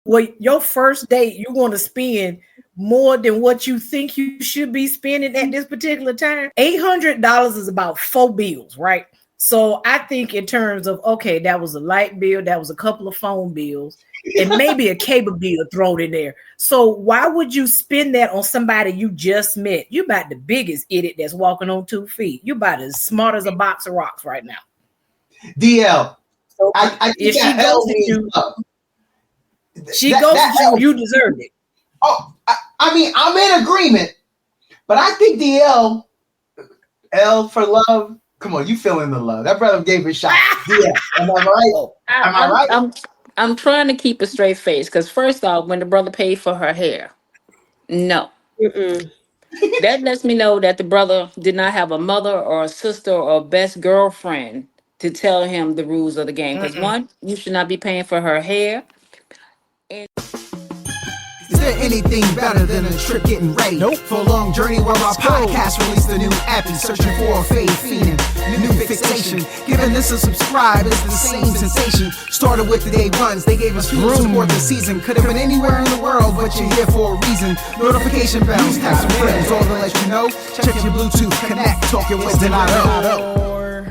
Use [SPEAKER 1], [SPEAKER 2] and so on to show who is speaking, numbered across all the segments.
[SPEAKER 1] well, your first date, you want to spend more than what you think you should be spending at this particular time. $800 is about 4 bills, right? So I think in terms of, okay, that was a light bill, that was a couple of phone bills, and maybe a cable bill thrown in there. So why would you spend that on somebody you just met? You about the biggest idiot that's walking on 2 feet. You about as smart as a box of rocks right now.
[SPEAKER 2] DL.
[SPEAKER 1] So
[SPEAKER 2] I
[SPEAKER 1] if she goes to you, you deserve it.
[SPEAKER 2] Oh, I mean, I'm in agreement, but I think DL, L for love. Come on, you feeling the love? That brother gave it a shot. DL, am I right? Am I right?
[SPEAKER 3] I'm trying to keep a straight face because first off, when the brother paid for her hair, no. That lets me know that the brother did not have a mother or a sister or a best girlfriend to tell him the rules of the game. Because one, you should not be paying for her hair.
[SPEAKER 4] Is there anything better than a trip getting ready? Nope. For a long journey where our podcast released a new epi, searching for a fade fiend, new fixation. Giving this a subscribe is the same sensation. Started with the day ones, they gave us fuel to support the season. Could have been anywhere in the world, but you're here for a reason. Notification bells, text some friends, all to let you know. Check your Bluetooth, connect, talking with Donato.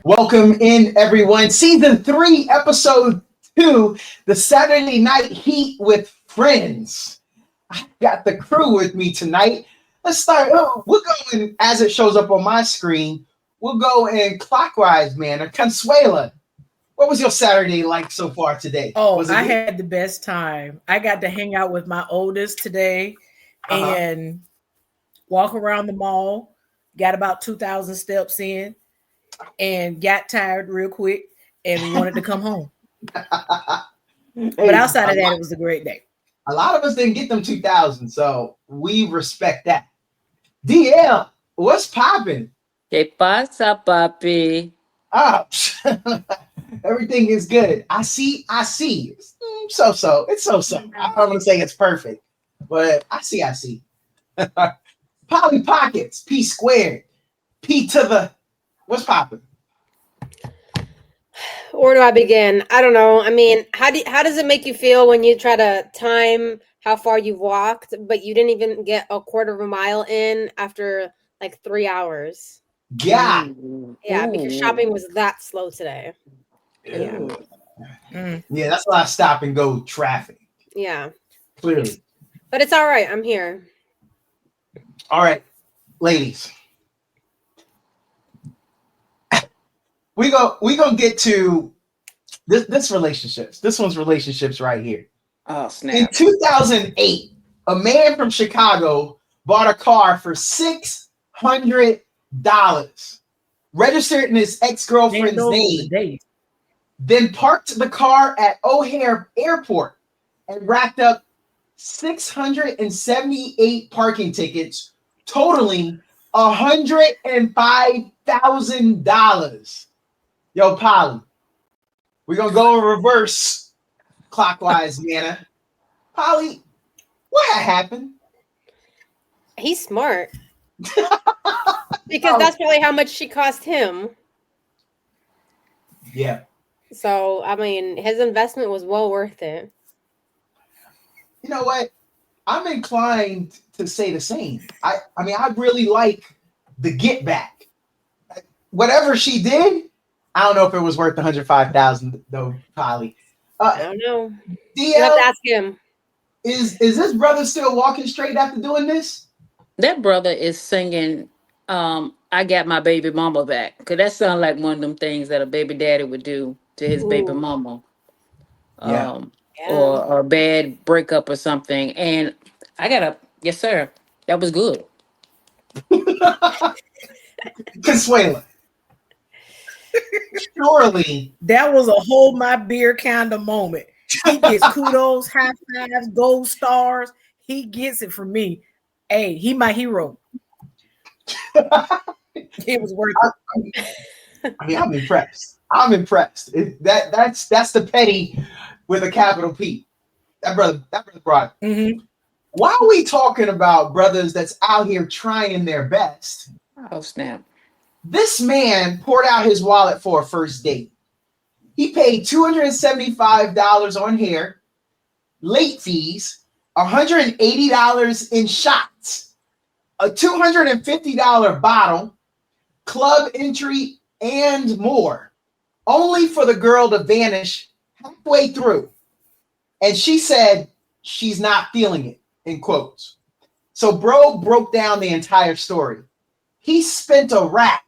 [SPEAKER 2] Welcome in, everyone. Season 3, episode 2, the Saturday Night Heat with Friends. I got the crew with me tonight. Let's start. We'll go in as it shows up on my screen. We'll go in clockwise manner. Consuela, what was your Saturday like so far today?
[SPEAKER 1] Oh, I had the best time. I got to hang out with my oldest today and walk around the mall. Got about 2,000 steps in and got tired real quick and wanted to come home. But outside of that, it was a great day.
[SPEAKER 2] A lot of us didn't get them 2,000, so we respect that. DL, what's popping?
[SPEAKER 3] ¿Qué pasa, papi?
[SPEAKER 2] Everything is good. I see. So. It's so. I'm going to say it's perfect, but I see. Polly Pockets, P squared, P to the, what's popping?
[SPEAKER 5] Where do I begin? I don't know. I mean, how does it make you feel when you try to time how far you've walked, but you didn't even get a quarter of a mile in after like 3 hours?
[SPEAKER 2] Yeah.
[SPEAKER 5] Yeah, because shopping was that slow today.
[SPEAKER 2] Yeah, that's a lot of stop and go traffic.
[SPEAKER 5] Yeah.
[SPEAKER 2] Clearly.
[SPEAKER 5] But it's all right. I'm here.
[SPEAKER 2] All right, ladies. We gonna get to this relationships. This one's relationships right here.
[SPEAKER 3] Oh, snap.
[SPEAKER 2] In 2008, a man from Chicago bought a car for $600, registered in his ex-girlfriend's name, then parked the car at O'Hare Airport and racked up 678 parking tickets, totaling $105,000. Yo, Polly, we're going to go in reverse clockwise manner. Polly, what happened?
[SPEAKER 5] He's smart. Because that's probably how much she cost him.
[SPEAKER 2] Yeah.
[SPEAKER 5] So, I mean, his investment was well worth it.
[SPEAKER 2] You know what? I'm inclined to say the same. I mean, I really like the get back. Whatever she did, I don't know if it was worth $105,000 though, Polly.
[SPEAKER 5] I don't know.
[SPEAKER 2] DL,
[SPEAKER 5] you have to ask him.
[SPEAKER 2] Is this brother still walking straight after doing this?
[SPEAKER 3] That brother is singing I Got My Baby Mama Back. Because that sounds like one of them things that a baby daddy would do to his baby mama. Or a bad breakup or something. And yes, sir. That was good.
[SPEAKER 2] Consuela. Surely.
[SPEAKER 1] That was a hold my beer kind of moment. He gets kudos, high fives, gold stars. He gets it from me. Hey, he my hero. It was worth it.
[SPEAKER 2] I mean, I'm impressed. That's the petty with a capital P. That brother brought it.
[SPEAKER 1] Mm-hmm.
[SPEAKER 2] Why are we talking about brothers that's out here trying their best?
[SPEAKER 3] Oh, snap.
[SPEAKER 2] This man poured out his wallet for a first date. He paid $275 on hair, late fees, $180 in shots, a $250 bottle, club entry, and more, only for the girl to vanish halfway through. And she said she's not feeling it, in quotes. So bro broke down the entire story. He spent a rack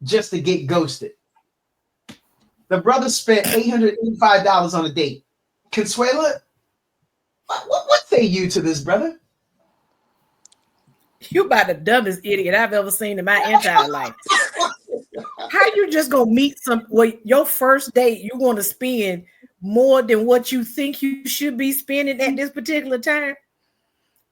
[SPEAKER 2] just to get ghosted. The brother spent $885 on a date. Consuela, what say you to this, brother?
[SPEAKER 1] You about the dumbest idiot I've ever seen in my entire life. How you just gonna meet your first date, you want to spend more than what you think you should be spending at this particular time?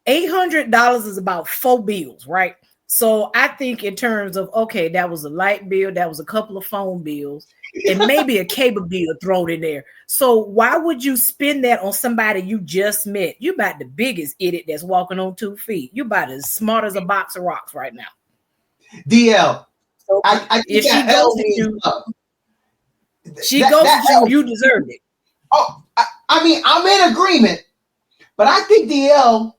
[SPEAKER 1] $800 is about 4 bills, right? So I think in terms of, okay, that was a light bill, that was a couple of phone bills, and maybe a cable bill thrown in there. So why would you spend that on somebody you just met? You about the biggest idiot that's walking on 2 feet. You about as smart as a box of rocks right now.
[SPEAKER 2] DL,
[SPEAKER 1] So
[SPEAKER 2] I think
[SPEAKER 1] if she
[SPEAKER 2] that
[SPEAKER 1] ghosted you, you deserved it.
[SPEAKER 2] Oh, I mean, I'm in agreement, but I think DL,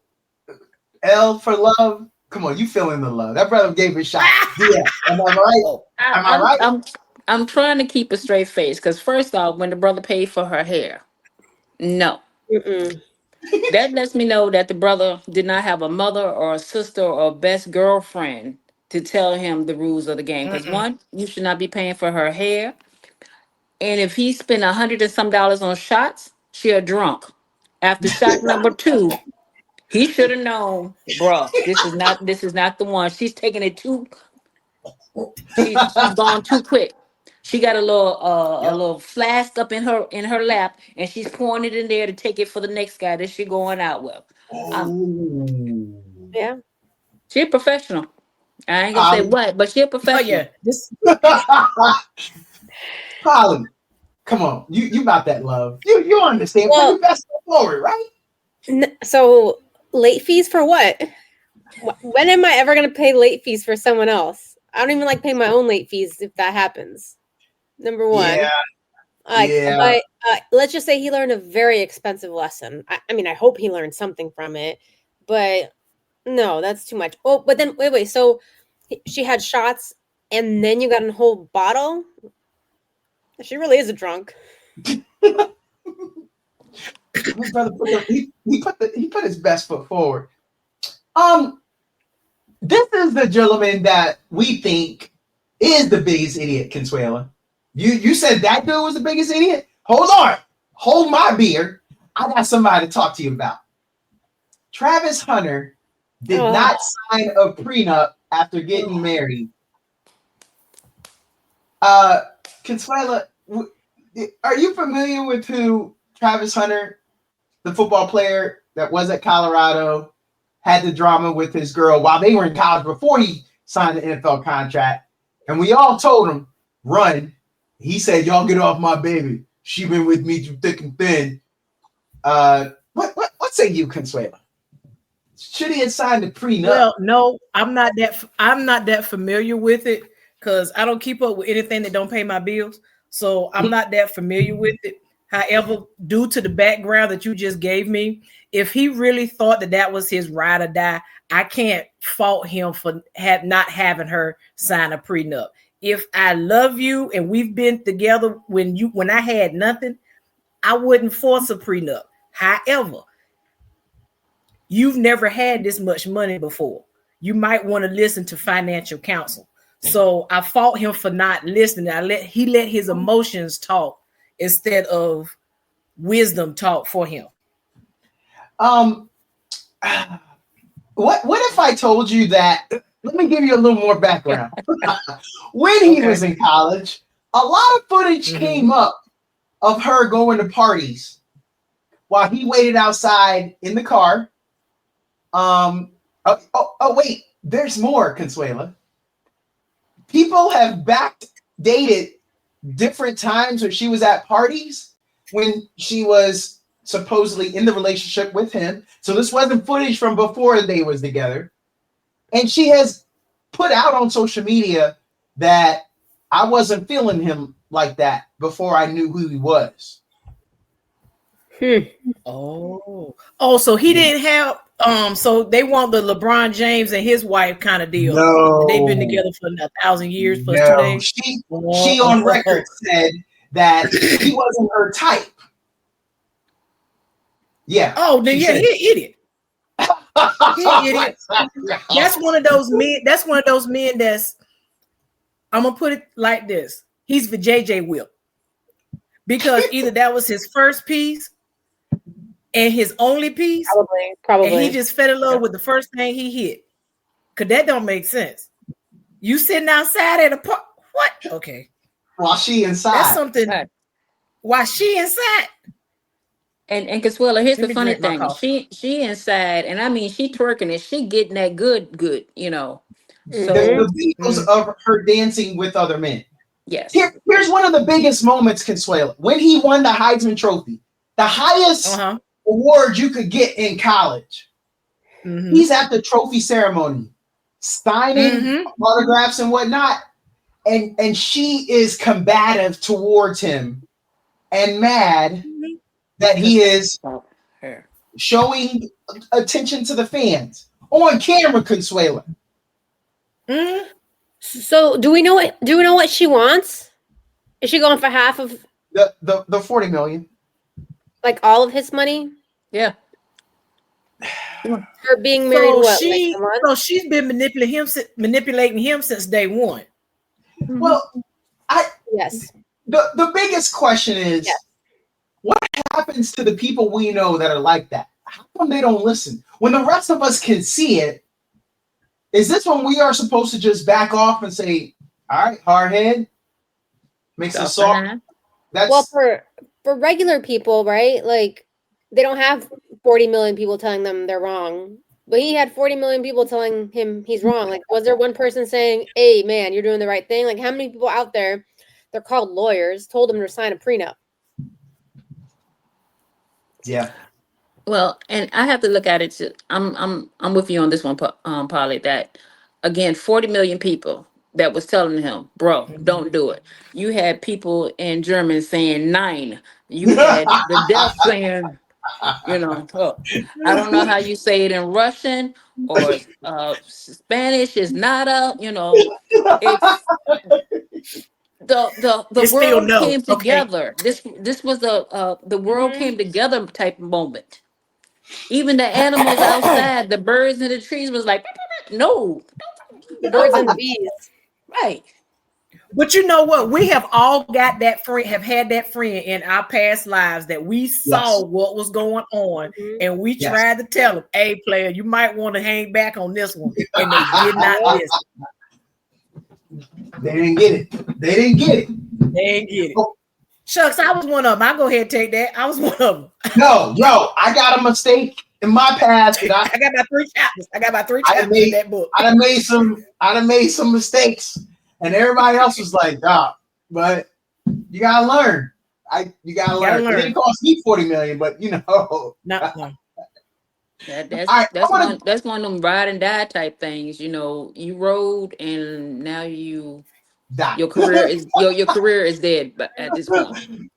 [SPEAKER 2] L for love. Come on, you feeling the love. That brother gave a shot. DL, am I right? Am I right?
[SPEAKER 3] I'm trying to keep a straight face because first off, when the brother paid for her hair, no. That lets me know that the brother did not have a mother or a sister or a best girlfriend to tell him the rules of the game. Because one, you should not be paying for her hair. And if he spent $100 and some on shots, she a drunk. After shot number 2, he should have known, bruh, this is not the one. She's taking it too. She's gone too quick. She got a little flask up in her lap, and she's pouring it in there to take it for the next guy that she's going out with.
[SPEAKER 5] Yeah,
[SPEAKER 3] She a professional. I ain't gonna say what, but she a professional.
[SPEAKER 2] Holly, come on, you about that love. You understand? Well, put your best foot forward, right?
[SPEAKER 5] So late fees for what? When am I ever going to pay late fees for someone else? I don't even like paying my own late fees if that happens. Number one.
[SPEAKER 2] Yeah.
[SPEAKER 5] But let's just say he learned a very expensive lesson. I mean, I hope he learned something from it, but no, that's too much. Oh, but then wait. So she had shots and then you got a whole bottle? She really is a drunk.
[SPEAKER 2] My brother he put his best foot forward. This is the gentleman that we think is the biggest idiot, Consuela. You said that dude was the biggest idiot? Hold on. Hold my beer. I got somebody to talk to you about. Travis Hunter did not sign a prenup after getting married. Consuela, are you familiar with who Travis Hunter, the football player that was at Colorado, had the drama with his girl while they were in college before he signed the NFL contract? And we all told him, run. He said, y'all get off my baby. She been with me through thick and thin. What say you, Consuela? Should he have signed a prenup?
[SPEAKER 1] Well, no, I'm not that familiar with it because I don't keep up with anything that don't pay my bills. So I'm not that familiar with it. However, due to the background that you just gave me, if he really thought that was his ride or die, I can't fault him for not having her sign a prenup. If I love you and we've been together when I had nothing, I wouldn't force a prenup. However, you've never had this much money before. You might want to listen to financial counsel. So I fought him for not listening. He let his emotions talk instead of wisdom talk for him.
[SPEAKER 2] What if I told you that? Let me give you a little more background. When he was in college, a lot of footage came up of her going to parties while he waited outside in the car. Wait, there's more, Consuela. People have backdated different times when she was at parties when she was supposedly in the relationship with him. So this wasn't footage from before they was together. And she has put out on social media that I wasn't feeling him like that before I knew who he was.
[SPEAKER 1] Oh, so he didn't have so they want the LeBron James and his wife kind of deal.
[SPEAKER 2] No,
[SPEAKER 1] They've been together for 1,000 years plus 2
[SPEAKER 2] no.
[SPEAKER 1] days.
[SPEAKER 2] She on record said that he wasn't her type. Yeah.
[SPEAKER 1] Oh, then yeah, he an idiot. He an idiot. That's one of those men. That's one of those men that's. I'm gonna put it like this: he's the JJ Whip, because either that was his first piece and his only piece,
[SPEAKER 5] Probably,
[SPEAKER 1] and he just fell in love with the first thing he hit. Cause that don't make sense. You sitting outside at a park. What? Okay.
[SPEAKER 2] While she inside.
[SPEAKER 1] That's something.
[SPEAKER 3] Right.
[SPEAKER 1] While she inside.
[SPEAKER 3] And Consuela, here's
[SPEAKER 1] Let
[SPEAKER 3] the
[SPEAKER 1] me
[SPEAKER 3] funny
[SPEAKER 1] drink my
[SPEAKER 3] thing.
[SPEAKER 1] coffee.
[SPEAKER 3] She inside, and I mean she twerking and she getting that good, you know. So
[SPEAKER 2] The videos of her dancing with other men.
[SPEAKER 3] yes.
[SPEAKER 2] Here's one of the biggest moments, Consuela. When he won the Heisman Trophy, the highest award you could get in college. He's at the trophy ceremony, signing autographs and whatnot. And she is combative towards him and mad that he is showing attention to the fans on camera, Consuela.
[SPEAKER 5] So do we know what she wants? Is she going for half of
[SPEAKER 2] the 40 million?
[SPEAKER 5] Like all of his money?
[SPEAKER 3] Yeah.
[SPEAKER 5] For being married,
[SPEAKER 1] so she's been manipulating him since day one.
[SPEAKER 2] Well,
[SPEAKER 5] yes.
[SPEAKER 2] The biggest question is, what happens to the people we know that are like that? How come they don't listen? When the rest of us can see it, is this when we are supposed to just back off and say, all right, hard head, makes us soft?
[SPEAKER 5] Well, for regular people, right? Like, they don't have 40 million people telling them they're wrong. But he had 40 million people telling him he's wrong. Like, was there one person saying, hey, man, you're doing the right thing? Like, how many people out there, they're called lawyers, told him to sign a prenup?
[SPEAKER 2] Yeah.
[SPEAKER 3] Well, and I have to look at it. I'm with you on this one, Polly. That again, 40 million people that was telling him, "Bro, don't do it." You had people in German saying 9. You had the deaf saying, you know, oh, I don't know how you say it in Russian or Spanish is nada. You know, it's the world came together. This was the world came together type of moment. Even the animals outside, the birds in the trees was like, no.
[SPEAKER 5] Birds and the bees.
[SPEAKER 3] Right.
[SPEAKER 1] But you know what? We have all got that friend, have had that friend in our past lives that we saw what was going on, and we tried to tell them, hey, player, you might want to hang back on this one. And they did not listen.
[SPEAKER 2] They didn't get it. They didn't get it.
[SPEAKER 1] Shucks, I was one of them. I'll go ahead and take that. I was one of them.
[SPEAKER 2] No, I got a mistake in my past. I
[SPEAKER 1] got my 3 chapters. I got my 3 chapters in that book.
[SPEAKER 2] I done made some mistakes, and everybody else was like, but you gotta learn. You gotta learn. It didn't cost me 40 million, but you know.
[SPEAKER 1] No.
[SPEAKER 3] That's one of them ride and die type things. You know, you rode and now you die. Your career is your career is dead at this point.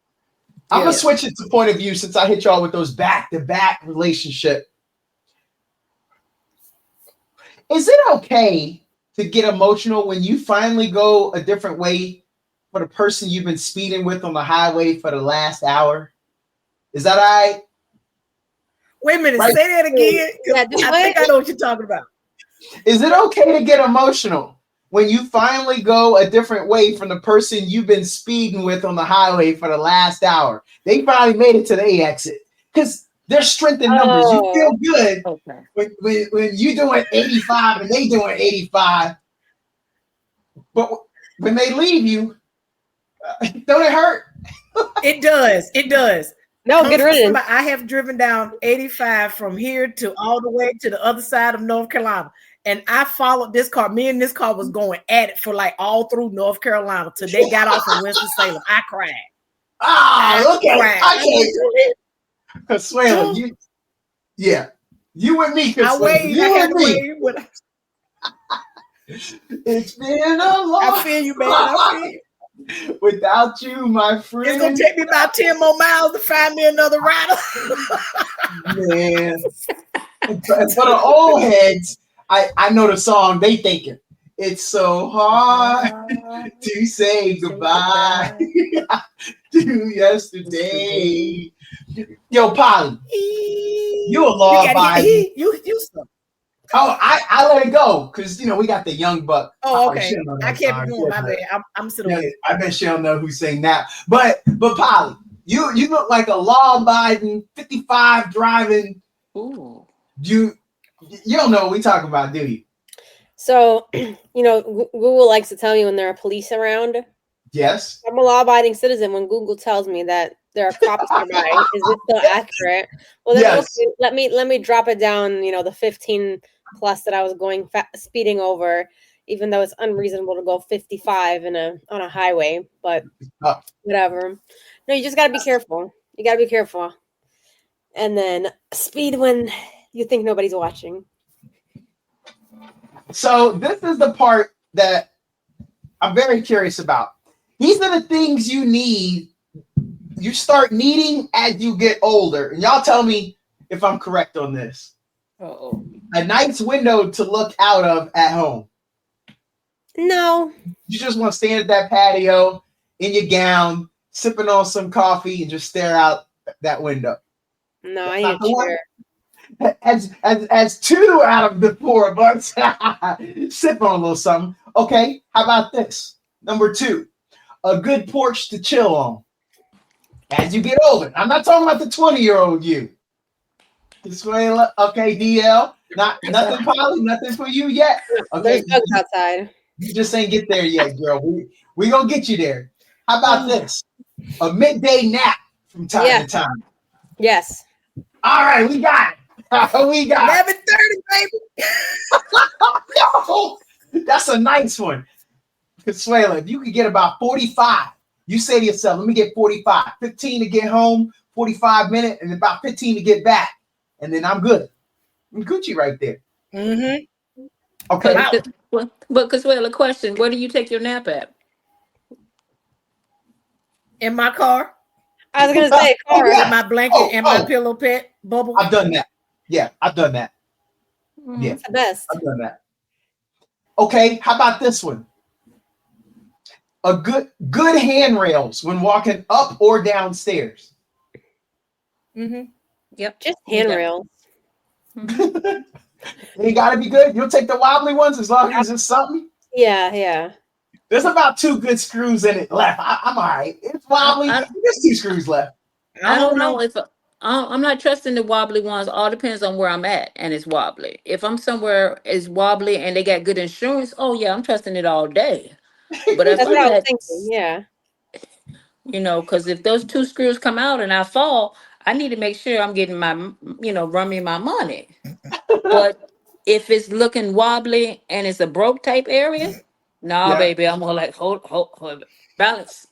[SPEAKER 2] I'm gonna switch it to point of view since I hit y'all with those back-to-back relationship. Is it okay to get emotional when you finally go a different way for the person you've been speeding with on the highway for the last hour? Is that all right?
[SPEAKER 1] Wait a minute, say that again. I think I know what you're talking about.
[SPEAKER 2] Is it okay to get emotional when you finally go a different way from the person you've been speeding with on the highway for the last hour? They finally made it to the exit because there's strength in numbers. You feel good when you doing 85 and they doing 85. But when they leave you, don't it hurt?
[SPEAKER 1] It does. It does.
[SPEAKER 5] No, get rid of it.
[SPEAKER 1] I have driven down 85 from here to all the way to the other side of North Carolina. And I followed this car. Me and this car was going at it for like all through North Carolina till they got off in Winston-Salem. I cried.
[SPEAKER 2] Consuela, you and me, Consuela. You and me. It's been a long.
[SPEAKER 1] I feel you, man. I feel you.
[SPEAKER 2] Without you, my friend.
[SPEAKER 1] It's gonna take me about 10 more miles to find me another rider.
[SPEAKER 2] Man. And for the old heads, I know the song they thinking. It's so hard to say goodbye to yesterday. Yo, Polly, you a law abiding.
[SPEAKER 1] You stuff.
[SPEAKER 2] Oh, I let it go because we got the young buck.
[SPEAKER 1] Oh, okay. I kept it going. My bad. I'm sitting.
[SPEAKER 2] Yeah, I bet she don't know who's saying that. But Polly, you look like a law-abiding 55 driving.
[SPEAKER 3] Ooh.
[SPEAKER 2] You don't know what we talking about, do you?
[SPEAKER 5] So, Google likes to tell me when there are police around.
[SPEAKER 2] Yes.
[SPEAKER 5] I'm a law-abiding citizen when Google tells me that there are cops nearby. Is this still accurate? Well, then
[SPEAKER 2] Yes.
[SPEAKER 5] Okay, let me drop it down. The 15 plus that I was going speeding over, even though it's unreasonable to go 55 on a highway. But whatever. No, you just gotta be careful. You gotta be careful, and then speed when you think nobody's watching.
[SPEAKER 2] So this is the part that I'm very curious about. These are the things you start needing as you get older. And y'all tell me if I'm correct on this.
[SPEAKER 3] Uh-oh.
[SPEAKER 2] A nice window to look out of at home.
[SPEAKER 5] No.
[SPEAKER 2] You just want to stand at that patio in your gown, sipping on some coffee and just stare out that window.
[SPEAKER 5] No, I need a chair.
[SPEAKER 2] As 2 out of the 4 of us sip on a little something. Okay, how about this? Number 2, a good porch to chill on. As you get older, I'm not talking about the 20-year-old you. Okay, DL, nothing, Polly, nothing for you yet. Okay,
[SPEAKER 5] there's bugs outside.
[SPEAKER 2] You just ain't get there yet, girl. We gonna get you there. How about this? A midday nap from time to time.
[SPEAKER 5] Yes.
[SPEAKER 2] All right, we got it. We got
[SPEAKER 1] 11:30, baby.
[SPEAKER 2] No, that's a nice one. Consuela, if you could get about 45, you say to yourself, let me get 45, 15 to get home, 45 minutes, and about 15 to get back. And then I'm good. I'm Gucci right there.
[SPEAKER 1] Mm-hmm.
[SPEAKER 2] Okay.
[SPEAKER 3] But Consuela, question, where do you take your nap at?
[SPEAKER 1] In my car.
[SPEAKER 5] I was gonna say car.
[SPEAKER 1] With my blanket and my pillow pet bubble.
[SPEAKER 2] I've done that. Yeah, I've done that. Yeah,
[SPEAKER 5] it's the best.
[SPEAKER 2] I've done that. Okay, how about this one? A good handrails when walking up or downstairs.
[SPEAKER 1] Mm-hmm.
[SPEAKER 3] Yep.
[SPEAKER 5] Just handrails.
[SPEAKER 2] They gotta be good. You'll take the wobbly ones as long as it's something.
[SPEAKER 5] Yeah.
[SPEAKER 2] There's about 2 good screws in it left. I'm all right. It's wobbly. There's 2 screws left.
[SPEAKER 3] I don't know if I'm not trusting the wobbly ones. All depends on where I'm at and it's wobbly. If I'm somewhere it's wobbly and they got good insurance, oh yeah, I'm trusting it all day. But if
[SPEAKER 5] that's
[SPEAKER 3] I'm
[SPEAKER 5] what I was
[SPEAKER 3] at,
[SPEAKER 5] thinking. Yeah.
[SPEAKER 3] because if those 2 screws come out and I fall, I need to make sure I'm getting my, run me my money. But if it's looking wobbly and it's a broke type area, baby, I'm more like hold balance.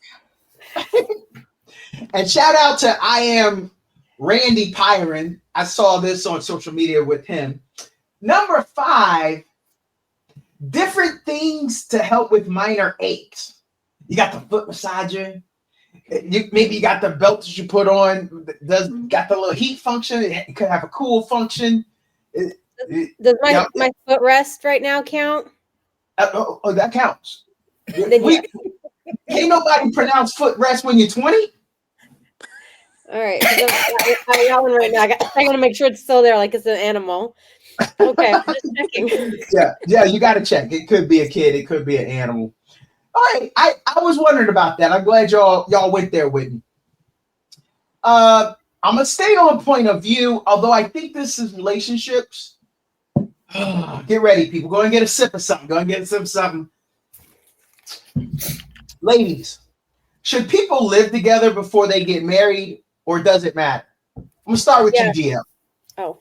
[SPEAKER 2] And shout out to I am Randy Pyron. I saw this on social media with him. Number 5, different things to help with minor aches. You got the foot massager. Maybe you got the belt that you put on. Got the little heat function. It could have a cool function.
[SPEAKER 5] Does my footrest right now count?
[SPEAKER 2] That counts.
[SPEAKER 5] Then
[SPEAKER 2] Can't nobody pronounce footrest when you're 20.
[SPEAKER 5] All right, I'm yelling right now. I want to make sure it's still there, like it's an animal. Okay, I'm just checking.
[SPEAKER 2] Yeah, you got to check. It could be a kid. It could be an animal. All right, I was wondering about that. I'm glad y'all went there with me. I'm gonna stay on point of view, although I think this is relationships. Get ready, people. Go and get a sip of something. Go and get a sip of something. Ladies, should people live together before they get married, or does it matter? I'm gonna start with you, GL.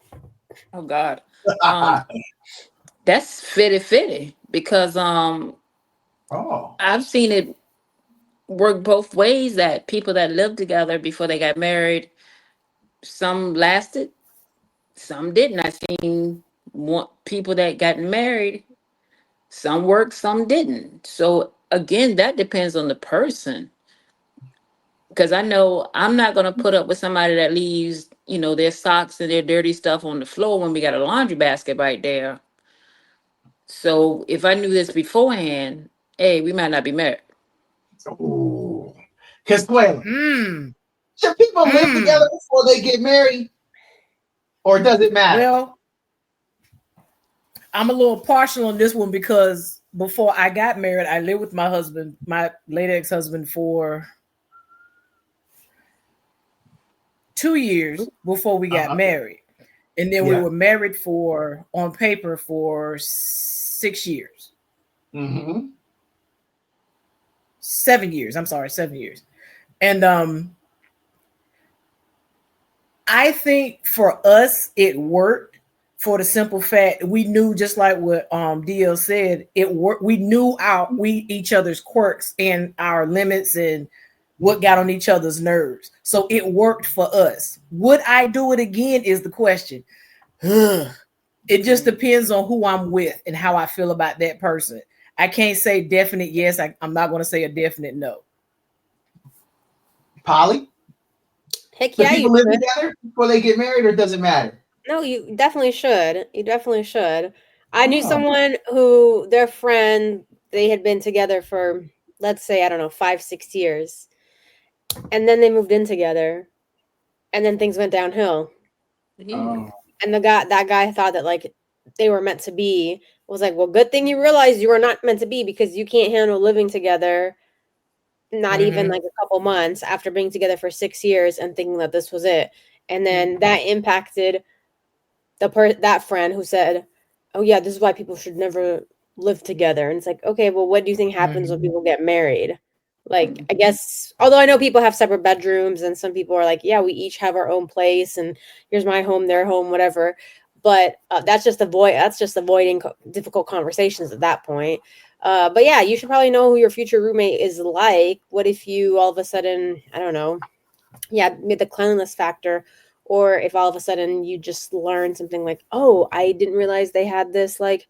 [SPEAKER 3] Oh God. That's fitty because I've seen it work both ways, that people that lived together before they got married, some lasted, some didn't. I've seen people that got married, some worked, some didn't. So again, that depends on the person. Because I know I'm not going to put up with somebody that leaves, their socks and their dirty stuff on the floor when we got a laundry basket right there. So if I knew this beforehand, hey, we might not be married.
[SPEAKER 2] Ooh. Because, well,
[SPEAKER 1] Mm.
[SPEAKER 2] should people live together before they get married? Or does it matter?
[SPEAKER 1] Well, I'm a little partial on this one because before I got married, I lived with my husband, my late ex-husband, for 2 years before we got married. And then we were married on paper for 6 years.
[SPEAKER 2] Mm-hmm.
[SPEAKER 1] 7 years. I'm sorry, 7 years. And I think for us, it worked for the simple fact we knew, just like what DL said, it worked. We knew each other's quirks and our limits and what got on each other's nerves. So it worked for us. Would I do it again is the question. It just depends on who I'm with and how I feel about that person. I can't say definite yes. I'm not going to say a definite no.
[SPEAKER 2] Polly?
[SPEAKER 5] Heck yeah,
[SPEAKER 2] people live together before they get married, or does it matter?
[SPEAKER 5] No, you definitely should. You definitely should. I knew someone who their friend, they had been together for, let's say, I don't know, 5-6 years. And then they moved in together. And then things went downhill.
[SPEAKER 2] Oh.
[SPEAKER 5] And that guy thought that like they were meant to be. Was like, well, good thing you realized you were not meant to be, because you can't handle living together, not even like a couple months after being together for 6 years and thinking that this was it. And then that impacted that friend who said, oh yeah, this is why people should never live together. And it's like, okay, well, what do you think happens when people get married? Like, I guess, although I know people have separate bedrooms and some people are like, yeah, we each have our own place and here's my home, their home, whatever. But that's just avoiding difficult conversations at that point. But yeah, you should probably know who your future roommate is like. What if you all of a sudden, I don't know, the cleanliness factor, or if all of a sudden you just learn something like, oh, I didn't realize they had this like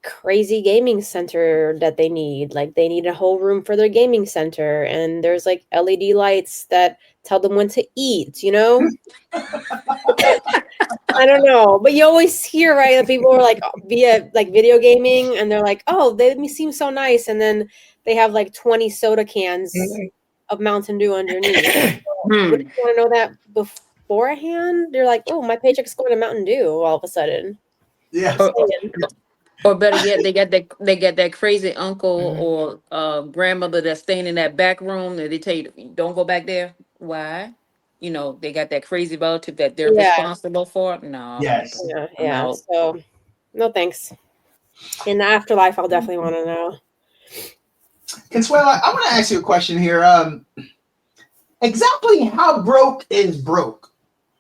[SPEAKER 5] crazy gaming center that they need. Like they need a whole room for their gaming center, and there's like LED lights that tell them when to eat, I don't know, but you always hear, right, that people are like via like video gaming and they're like, oh, they seem so nice, and then they have like 20 soda cans of Mountain Dew underneath. Wouldn't you want to know that beforehand? They're like, oh, my paycheck's going to Mountain Dew all of a sudden.
[SPEAKER 2] Yeah.
[SPEAKER 3] Or better yet, they got that crazy uncle or grandmother that's staying in that back room, and they tell you don't go back there. Why? They got that crazy relative that they're responsible for. No.
[SPEAKER 2] Yes.
[SPEAKER 5] Yeah. So, no thanks. In the afterlife, I'll definitely want to know.
[SPEAKER 2] Consuela, I want to ask you a question here. Exactly how broke is broke?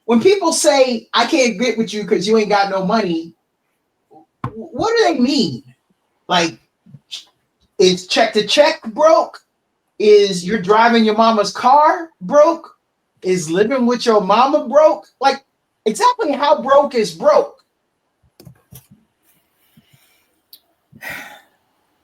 [SPEAKER 2] When people say, I can't get with you because you ain't got no money, what do they mean? Like, is check to check broke? Is you're driving your mama's car broke? Is living with your mama broke? Like, exactly how broke is broke?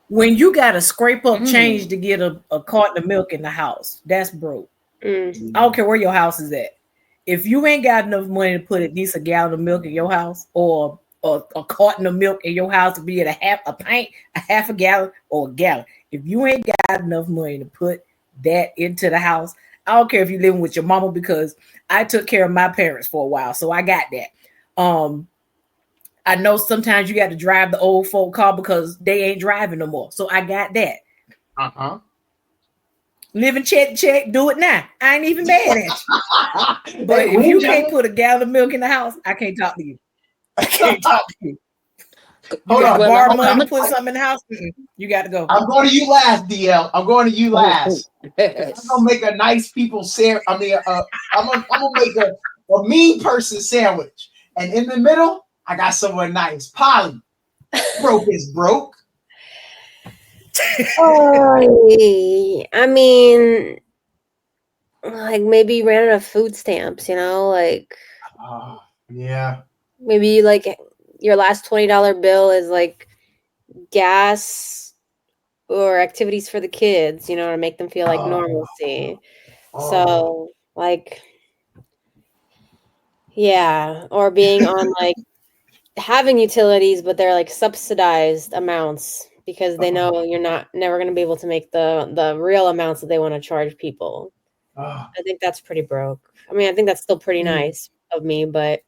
[SPEAKER 1] When you got to scrape up change to get a carton of milk in the house, that's broke. I don't care where your house is at. If you ain't got enough money to put at least a gallon of milk in your house, or a carton of milk in your house to be at half a gallon, or a gallon. If you ain't got enough money to put that into the house, I don't care if you're living with your mama, because I took care of my parents for a while, so I got that. I know sometimes you got to drive the old folk car because they ain't driving no more, so I got that. Living check to check, do it now. I ain't even mad at you. But if you can't put a gallon of milk in the house, I can't talk to you. I can't talk to you.
[SPEAKER 2] Hold on.
[SPEAKER 1] Borrow money to put something in the house. You got to go.
[SPEAKER 2] I'm going to you last, DL. I'm going to you last. I'm gonna make a nice people sandwich. I mean, I'm gonna make a mean person sandwich, and in the middle, I got someone nice. Polly, broke is broke.
[SPEAKER 5] I mean, like maybe you ran out of food stamps, like.
[SPEAKER 2] Yeah.
[SPEAKER 5] Maybe like your last $20 bill is like gas or activities for the kids, you know, to make them feel like normalcy. So, like, yeah, or being on like having utilities, but they're like subsidized amounts because they know you're never going to be able to make the real amounts that they want to charge people. I think that's pretty broke. I mean, I think that's still pretty nice of me, but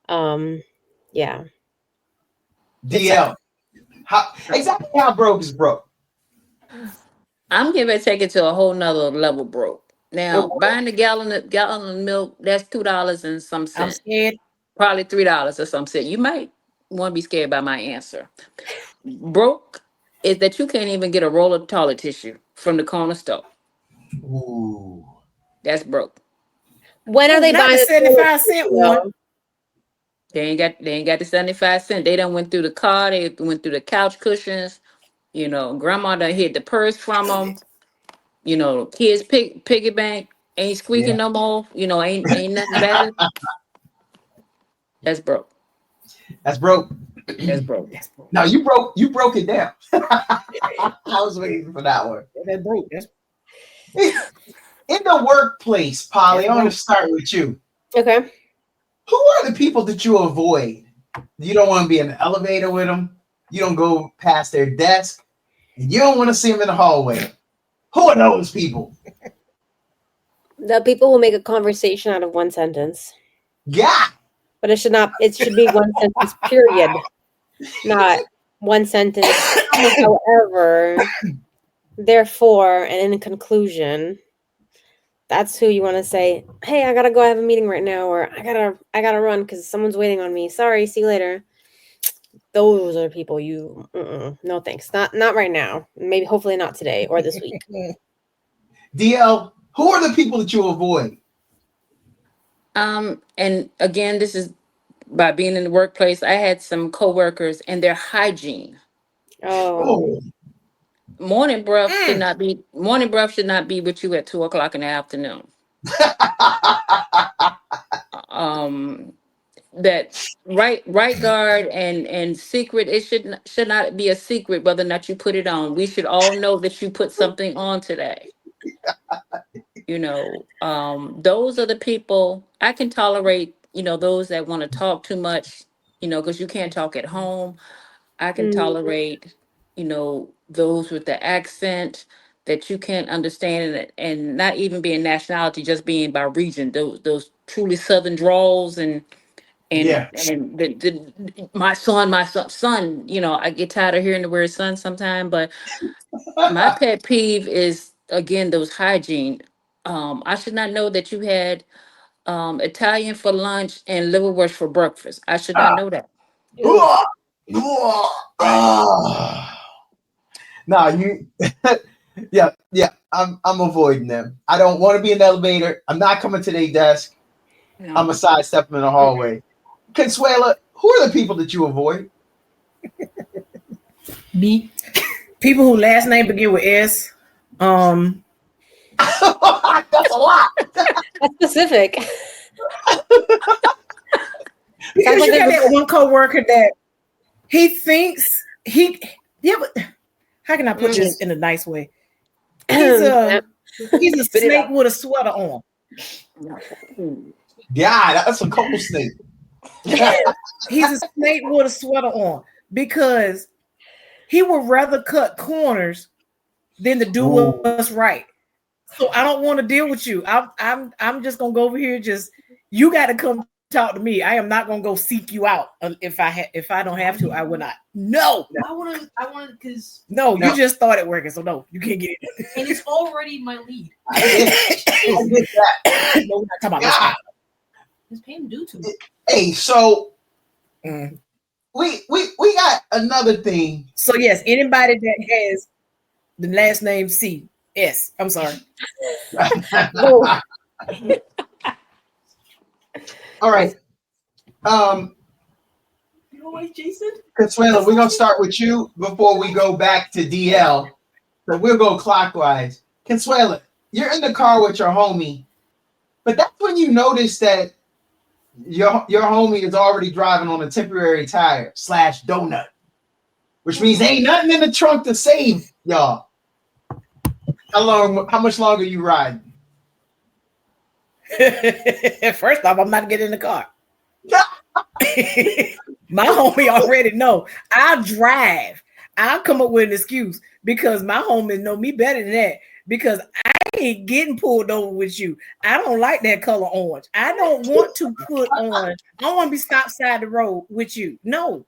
[SPEAKER 5] yeah.
[SPEAKER 2] DL, how broke is broke?
[SPEAKER 3] I'm gonna take it to a whole nother level, broke. Now, buying a gallon of milk, that's $2 and some
[SPEAKER 1] I'm
[SPEAKER 3] cent.
[SPEAKER 1] scared.
[SPEAKER 3] Probably $3 or some cent. You might want to be scared by my answer. Broke is that you can't even get a roll of toilet tissue from the corner store.
[SPEAKER 2] Ooh.
[SPEAKER 3] That's broke.
[SPEAKER 5] When are they
[SPEAKER 1] Not
[SPEAKER 5] buying
[SPEAKER 1] the
[SPEAKER 5] the
[SPEAKER 1] 75-cent one.
[SPEAKER 3] They ain't got the 75 cent. They done went through the car, they went through the couch cushions, you know, grandma done hid the purse from them, you know, kids piggy bank ain't squeaking no more, you know, ain't nothing better. That's broke.
[SPEAKER 2] That's broke.
[SPEAKER 3] That's broke.
[SPEAKER 2] Now you broke it down. I was waiting for that one.
[SPEAKER 1] That's broke. That's
[SPEAKER 2] In the workplace, Polly, I want to start with you.
[SPEAKER 5] Okay.
[SPEAKER 2] Who are the people that you avoid? You don't want to be in the elevator with them. You don't go past their desk. And you don't want to see them in the hallway. Who are those people?
[SPEAKER 5] The people who make a conversation out of one sentence.
[SPEAKER 2] Yeah.
[SPEAKER 5] But it should be one sentence, period. Not one sentence. However, therefore, and in conclusion, that's who you want to say, hey, I gotta go have a meeting right now, or I gotta run because someone's waiting on me. Sorry, see you later. Those are people you no thanks. Not right now. Maybe hopefully not today or this week.
[SPEAKER 2] DL, who are the people that you avoid?
[SPEAKER 3] And again, this is by being in the workplace. I had some coworkers and their hygiene.
[SPEAKER 5] Oh.
[SPEAKER 3] Morning breath should not be with you at 2:00 in the afternoon. That right guard and secret, it should not be a secret whether or not you put it on. We should all know that you put something on today. You know, those are the people I can tolerate, you know, those that want to talk too much, you know, because you can't talk at home. I can tolerate, you know, those with the accent that you can't understand, and not even being nationality, just being by region. Those truly southern drawls and my son. You know, I get tired of hearing the word son sometime, but my pet peeve is again those hygiene. I should not know that you had Italian for lunch and liverwurst for breakfast. I should not know that.
[SPEAKER 2] No, you yeah. I'm avoiding them. I don't want to be in the elevator. I'm not coming to their desk.
[SPEAKER 3] No.
[SPEAKER 2] I'm a sidestep in the hallway. Consuela, who are the people that you avoid?
[SPEAKER 1] me. People who last name begin with S.
[SPEAKER 2] That's a lot.
[SPEAKER 5] That's specific.
[SPEAKER 1] Because you got that one coworker that he thinks but how can I put this in a nice way? He's a snake with a sweater on.
[SPEAKER 2] Yeah, that's a cold snake.
[SPEAKER 1] He's a snake with a sweater on because he would rather cut corners than to do what's right. So I don't want to deal with you. I'm just gonna go over here. Just you got to come talk to me. I am not gonna go seek you out. If I don't have to, I will not. No.
[SPEAKER 6] I want to because
[SPEAKER 1] no, you just started working, so no, you can't get it.
[SPEAKER 6] And it's already my lead.
[SPEAKER 2] I get that.
[SPEAKER 1] No, we're not talking about this.
[SPEAKER 6] It's paying due to me.
[SPEAKER 2] Hey, so we got another thing.
[SPEAKER 1] So yes, anybody that has the last name C. S. I'm sorry.
[SPEAKER 2] All right.
[SPEAKER 6] You know what, Jason?
[SPEAKER 2] Consuela, we're gonna start with you before we go back to DL. So we'll go clockwise. Consuela, you're in the car with your homie, but that's when you notice that your homie is already driving on a temporary tire / donut. which means ain't nothing in the trunk to save y'all. How much longer you riding?
[SPEAKER 1] First off, I'm not getting in the car. My homie already know. I'll drive. I'll come up with an excuse because my homies know me better than that. Because I ain't getting pulled over with you. I don't like that color orange. I don't want to put on. I don't want to be stopped side the road with you. No.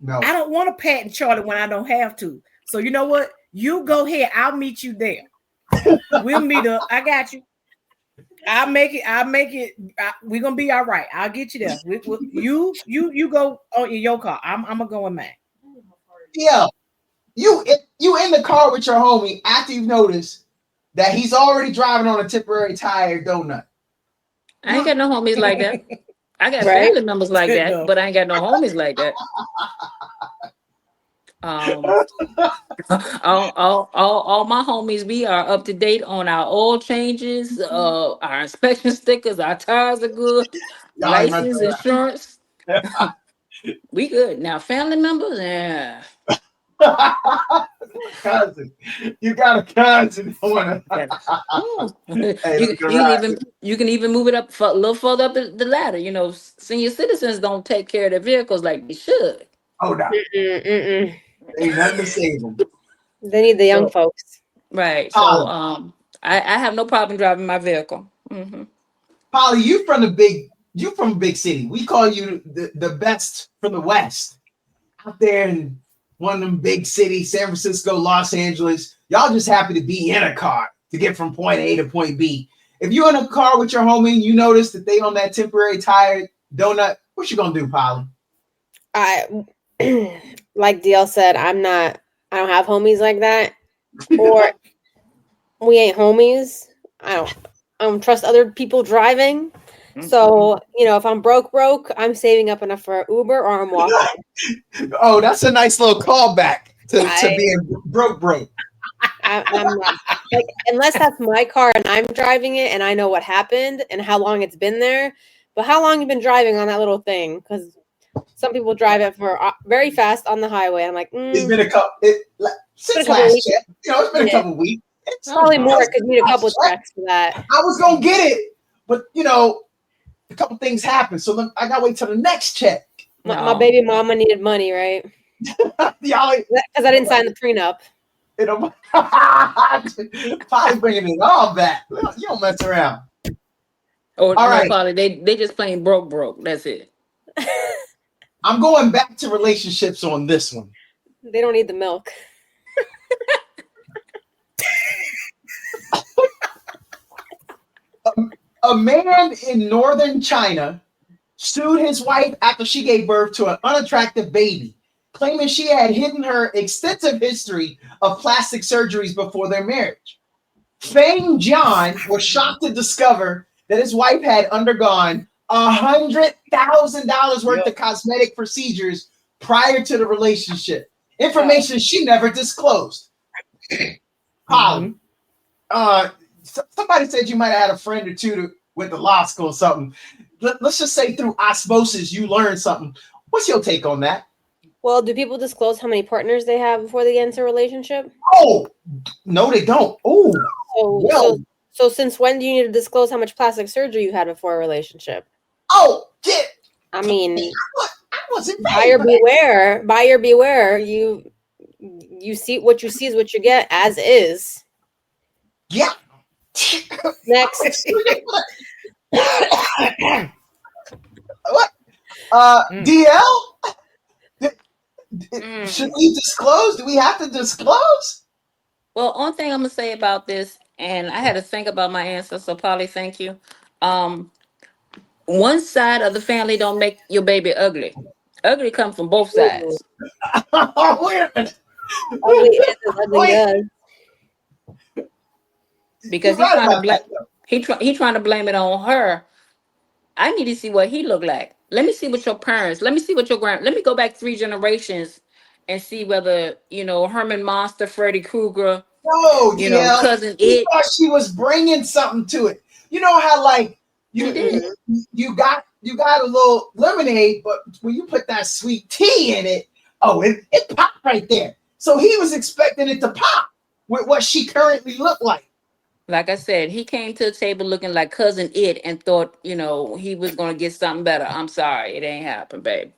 [SPEAKER 1] I don't want to pat and Charlie when I don't have to. So you know what? You go ahead. I'll meet you there. We'll meet up. I got you. I'll make it. We're gonna be all right. I'll get you there. You go in your car. I'm gonna go in mine.
[SPEAKER 2] Yeah, you in the car with your homie after you've noticed that he's already driving on a temporary tire donut.
[SPEAKER 3] I ain't got no homies like that. I got family members like that,
[SPEAKER 1] No.
[SPEAKER 3] but I ain't got no homies like that. All my homies, we are up to date on our oil changes, our inspection stickers, our tires are good, license, insurance. We good. Now, family members, yeah.
[SPEAKER 2] Cousin, you got a cousin.
[SPEAKER 3] You can even move it up a little further up the ladder. You know, senior citizens don't take care of their vehicles like they should.
[SPEAKER 2] Oh no, ain't nothing to save them.
[SPEAKER 5] They need the young folks,
[SPEAKER 3] right? So, I have no problem driving my vehicle. Mm-hmm.
[SPEAKER 2] Polly, you from a big city. We call you the best from the West. Out there in one of them big cities, San Francisco, Los Angeles. Y'all just happy to be in a car to get from point A to point B. If you're in a car with your homie and you notice that they on that temporary tire donut, what you gonna do, Polly?
[SPEAKER 5] Like DL said, I don't have homies like that. Or we ain't homies. I don't trust other people driving. So, if I'm broke, I'm saving up enough for Uber or I'm walking.
[SPEAKER 2] Oh, that's a nice little callback to being broke.
[SPEAKER 5] I'm not, like, unless that's my car and I'm driving it and I know what happened and how long it's been there. But how long you been driving on that little thing? Because some people drive it for very fast on the highway. I'm like,
[SPEAKER 2] It's been a couple since last check. It's been a couple weeks.
[SPEAKER 5] It's probably more because you need a couple checks for that. I
[SPEAKER 2] was gonna get it, but a couple things happened, so I gotta wait till the next check.
[SPEAKER 5] My baby mama needed money, right? Because I didn't sign the prenup.
[SPEAKER 2] Probably bringing it all back. You don't mess around.
[SPEAKER 3] All right, Polly, they just plain broke. That's it.
[SPEAKER 2] I'm going back to relationships on this one.
[SPEAKER 5] They don't need the milk.
[SPEAKER 2] A man in northern China sued his wife after she gave birth to an unattractive baby, claiming she had hidden her extensive history of plastic surgeries before their marriage. Feng Jian was shocked to discover that his wife had undergone $100,000 worth of cosmetic procedures prior to the relationship. Information she never disclosed. Polly, somebody said you might have had a friend or two with the law school or something. Let's just say through osmosis you learned something. What's your take on that?
[SPEAKER 5] Well, do people disclose how many partners they have before they get into a relationship?
[SPEAKER 2] Oh, no, they don't.
[SPEAKER 5] So since when do you need to disclose how much plastic surgery you had before a relationship?
[SPEAKER 2] Oh, yeah.
[SPEAKER 5] I mean,
[SPEAKER 2] I wasn't
[SPEAKER 5] buyer beware. Buyer beware. You see what you see is what you get, as is.
[SPEAKER 2] Yeah.
[SPEAKER 5] Next.
[SPEAKER 2] What? DL? Should we disclose? Do we have to disclose?
[SPEAKER 3] Well, one thing I'm gonna say about this, and I had to think about my answer, so Polly, thank you. One side of the family don't make your baby ugly. Ugly comes from both sides.
[SPEAKER 2] Oh, wait a minute.
[SPEAKER 5] Ugly is as ugly does.
[SPEAKER 3] Because he's trying to blame it on her. I need to see what he looked like. Let me see what your parents. Let me see what your Let me go back 3 generations and see whether Herman Monster, Freddy Krueger.
[SPEAKER 2] No,
[SPEAKER 3] cousin
[SPEAKER 2] Ed. Thought she was bringing something to it. You know how you got a little lemonade, but when you put that sweet tea in it, Oh, it popped right there. So he was expecting it to pop with what she currently looked like.
[SPEAKER 3] Like I said, he came to the table looking like Cousin It and thought, he was going to get something better. I'm sorry. It ain't happened, babe.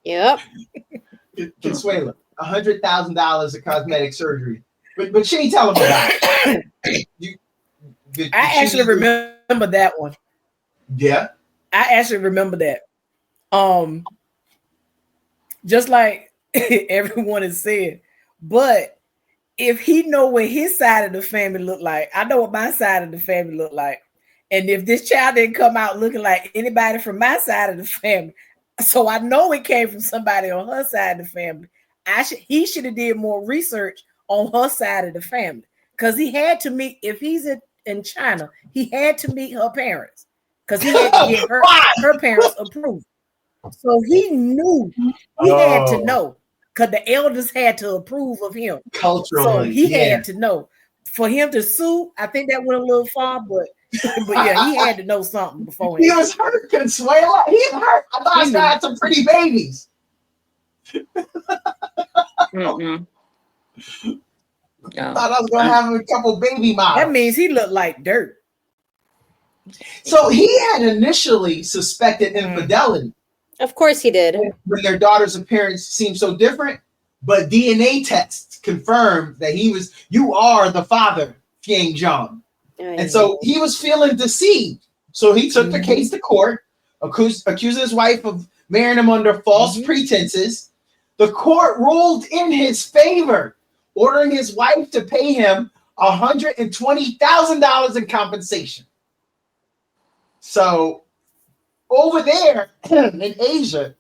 [SPEAKER 5] Yep.
[SPEAKER 2] Consuela, $100,000 of cosmetic surgery. But she ain't telling me about it.
[SPEAKER 1] I actually remember that one.
[SPEAKER 2] Yeah.
[SPEAKER 1] I actually remember that. Just like everyone has said. But if he know what his side of the family look like, I know what my side of the family look like. And if this child didn't come out looking like anybody from my side of the family, so I know it came from somebody on her side of the family, he should have did more research on her side of the family. Because he had to meet, if he's in China, he had to meet her parents. Because he had to get her parents approved. So he knew, he had to know. Because the elders had to approve of him.
[SPEAKER 2] Culturally.
[SPEAKER 1] So he had to know. For him to sue, I think that went a little far, but yeah, he had to know something before.
[SPEAKER 2] He was hurt, Consuela. He was hurt. I thought I had some pretty babies.
[SPEAKER 3] Mm-mm.
[SPEAKER 2] I thought I was going to have a couple baby models.
[SPEAKER 1] That means he looked like dirt.
[SPEAKER 2] So he had initially suspected infidelity.
[SPEAKER 5] Of course he did.
[SPEAKER 2] When their daughter's appearance seemed so different, but DNA tests confirmed that you are the father, Fiang Zhang. And so he was feeling deceived. So he took the case to court, accusing his wife of marrying him under false pretenses. The court ruled in his favor, ordering his wife to pay him $120,000 in compensation. So over there in Asia,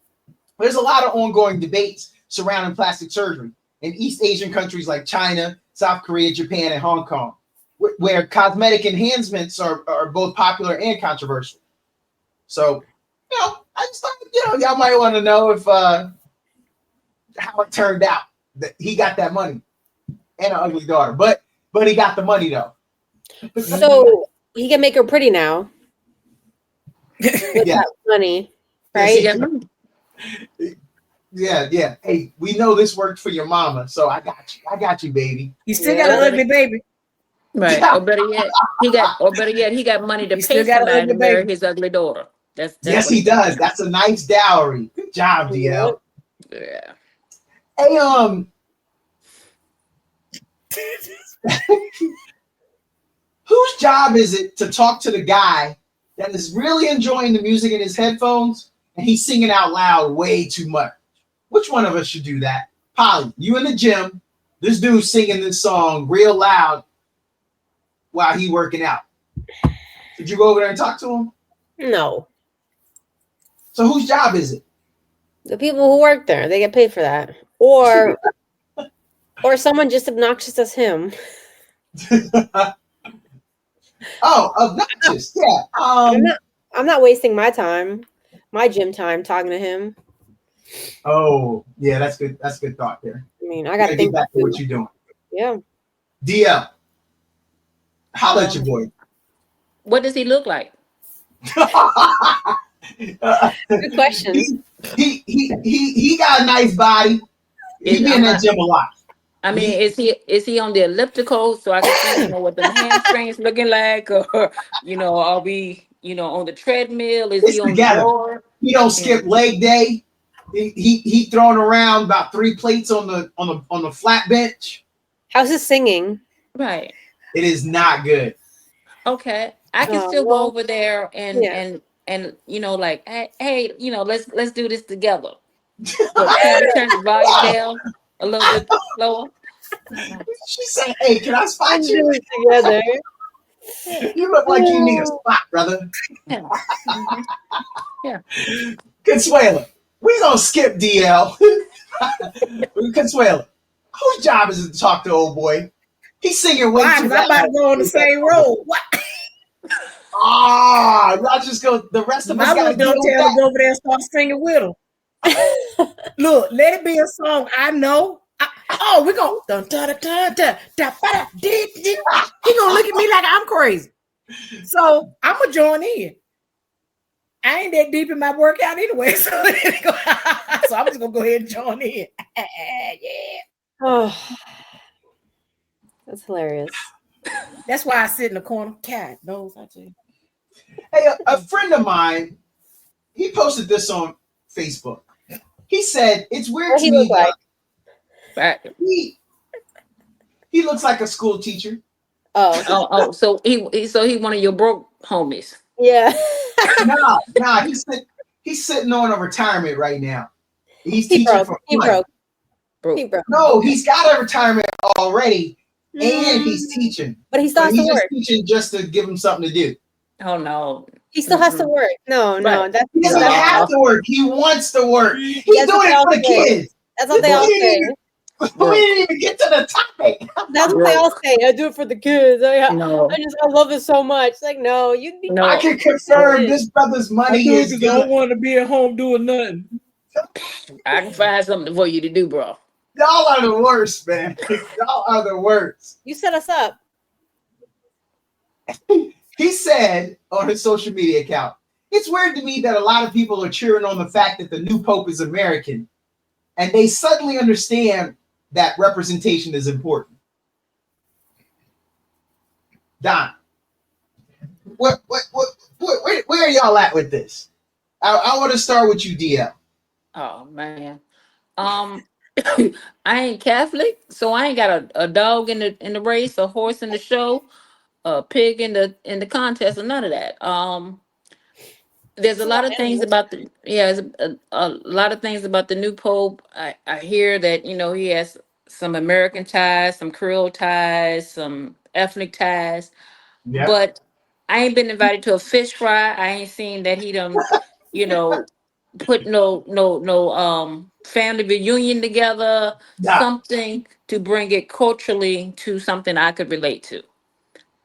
[SPEAKER 2] there's a lot of ongoing debates surrounding plastic surgery in East Asian countries like China, South Korea, Japan, and Hong Kong, where cosmetic enhancements are both popular and controversial. So, I just thought, y'all might want to know if how it turned out that he got that money and an ugly daughter, but he got the money though.
[SPEAKER 5] So he can make her pretty now. With that money, right?
[SPEAKER 2] Yeah. Hey, we know this worked for your mama, so I got you, baby.
[SPEAKER 1] You still got an ugly baby.
[SPEAKER 3] Right. Or better yet, he got money to pay somebody to marry his ugly daughter. That's
[SPEAKER 2] yes, he does. That's a nice dowry. Good job, DL.
[SPEAKER 3] Yeah.
[SPEAKER 2] Hey, whose job is it to talk to the guy that is really enjoying the music in his headphones and he's singing out loud way too much? Which one of us should do that? Polly, you in the gym, this dude singing this song real loud while he working out. Did you go over there and talk to him?
[SPEAKER 5] No.
[SPEAKER 2] So whose job is it?
[SPEAKER 5] The people who work there, they get paid for that. Or someone just obnoxious as him.
[SPEAKER 2] Oh, obnoxious. Yeah.
[SPEAKER 5] I'm not wasting my time, my gym time, talking to him.
[SPEAKER 2] Oh, yeah, that's good. That's a good thought there.
[SPEAKER 5] I mean, I got to
[SPEAKER 2] get back to what you're doing.
[SPEAKER 5] Yeah.
[SPEAKER 2] DL, holla at your boy.
[SPEAKER 3] What does he look like?
[SPEAKER 5] Good question.
[SPEAKER 2] He got a nice body. He be in that gym a lot.
[SPEAKER 3] I mean, is he on the elliptical so I can see what the hamstrings looking like, or are we on the treadmill? Is he on the floor?
[SPEAKER 2] He don't skip leg day. He throwing around about 3 plates on the flat bench.
[SPEAKER 5] How's his singing?
[SPEAKER 3] Right.
[SPEAKER 2] It is not good.
[SPEAKER 3] Okay, I can still go over there and like, hey, let's do this together. But can we turn the volume down a little bit slower?
[SPEAKER 2] She said, "Hey, can I spot you
[SPEAKER 5] together?
[SPEAKER 2] You look like you need a spot, brother."
[SPEAKER 3] Yeah.
[SPEAKER 2] Consuela, we gonna skip DL. Consuela, whose job is it to talk to old boy? He's singing way too loud.
[SPEAKER 1] I'm about to go on the same road. What?
[SPEAKER 2] Y'all just go. The rest of us got to
[SPEAKER 1] go over there and start singing with him. Look, let it be a song I know. We're going to he gonna look at me like I'm crazy. So I'm gonna join in. I ain't that deep in my workout anyway, so I'm just just gonna go ahead and join in. Yeah.
[SPEAKER 5] Oh, that's hilarious.
[SPEAKER 1] That's why I sit in the corner. Cat knows I tell you.
[SPEAKER 2] Hey, a friend of mine, he posted this on Facebook. He said it's weird
[SPEAKER 5] What
[SPEAKER 2] to
[SPEAKER 5] he
[SPEAKER 2] me
[SPEAKER 5] look like?
[SPEAKER 3] Right.
[SPEAKER 2] that he looks like a school teacher.
[SPEAKER 5] Oh,
[SPEAKER 3] So he one of your broke homies.
[SPEAKER 5] yeah.
[SPEAKER 2] Nah, he's sitting on a retirement right now. He's
[SPEAKER 5] He
[SPEAKER 2] teaching
[SPEAKER 5] broke.
[SPEAKER 2] for
[SPEAKER 5] He
[SPEAKER 2] fun.
[SPEAKER 5] broke.
[SPEAKER 3] Broke.
[SPEAKER 5] He broke.
[SPEAKER 2] No, he's got a retirement already, and he's
[SPEAKER 5] Mm,
[SPEAKER 2] teaching.
[SPEAKER 5] But he still
[SPEAKER 2] But
[SPEAKER 5] has to
[SPEAKER 2] he's just
[SPEAKER 5] work.
[SPEAKER 2] teaching just to give him something to do.
[SPEAKER 3] Oh no.
[SPEAKER 5] He still has to work. No,
[SPEAKER 3] Right.
[SPEAKER 5] that's
[SPEAKER 2] He doesn't
[SPEAKER 3] No.
[SPEAKER 2] have to work. He wants to work. He's
[SPEAKER 5] That's what
[SPEAKER 2] doing
[SPEAKER 5] they
[SPEAKER 2] it
[SPEAKER 5] all
[SPEAKER 2] for the
[SPEAKER 5] say.
[SPEAKER 2] kids.
[SPEAKER 5] That's what they all say.
[SPEAKER 2] We didn't even get to the topic.
[SPEAKER 5] That's what they all say. I do it for the kids. I
[SPEAKER 3] No.
[SPEAKER 5] love it so much. Like, no, you
[SPEAKER 3] No.
[SPEAKER 2] I can confirm this brother's money is
[SPEAKER 1] I
[SPEAKER 2] good.
[SPEAKER 1] don't want to be at home doing nothing.
[SPEAKER 3] I can find something for you to do, bro.
[SPEAKER 2] Y'all are the worst, man. Y'all are the worst.
[SPEAKER 5] You set us up.
[SPEAKER 2] He said on his social media account, it's weird to me that a lot of people are cheering on the fact that the new pope is American, and they suddenly understand that representation is important. Don, where are y'all at with this? I want to start with you, DL.
[SPEAKER 3] Oh man. I ain't Catholic, so I ain't got a dog in the race, a horse in the show, a pig in the contest, or none of that. There's a lot of things about there's a lot of things about the new pope. I hear that he has some American ties, some Creole ties, some ethnic ties,
[SPEAKER 2] Yeah.
[SPEAKER 3] but I ain't been invited to a fish fry. I ain't seen that he done, you know, put no family reunion together,
[SPEAKER 2] Yeah.
[SPEAKER 3] something to bring it culturally to something I could relate to.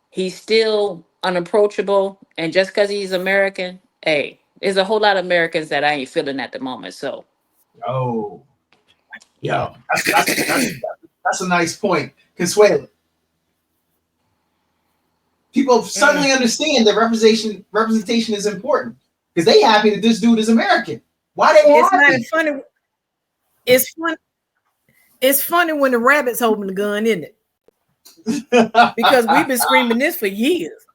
[SPEAKER 3] He's still unapproachable, and just because he's American, hey, there's a whole lot of Americans that I ain't feeling at the moment. So,
[SPEAKER 2] Oh, yo, that's a nice point. Consuelo. People suddenly understand that representation is important because they happy that this dude is American. Why they
[SPEAKER 1] It's
[SPEAKER 2] happy?
[SPEAKER 1] not funny. It's fun. It's funny when the rabbit's holding the gun, isn't it? Because we've been screaming this for years.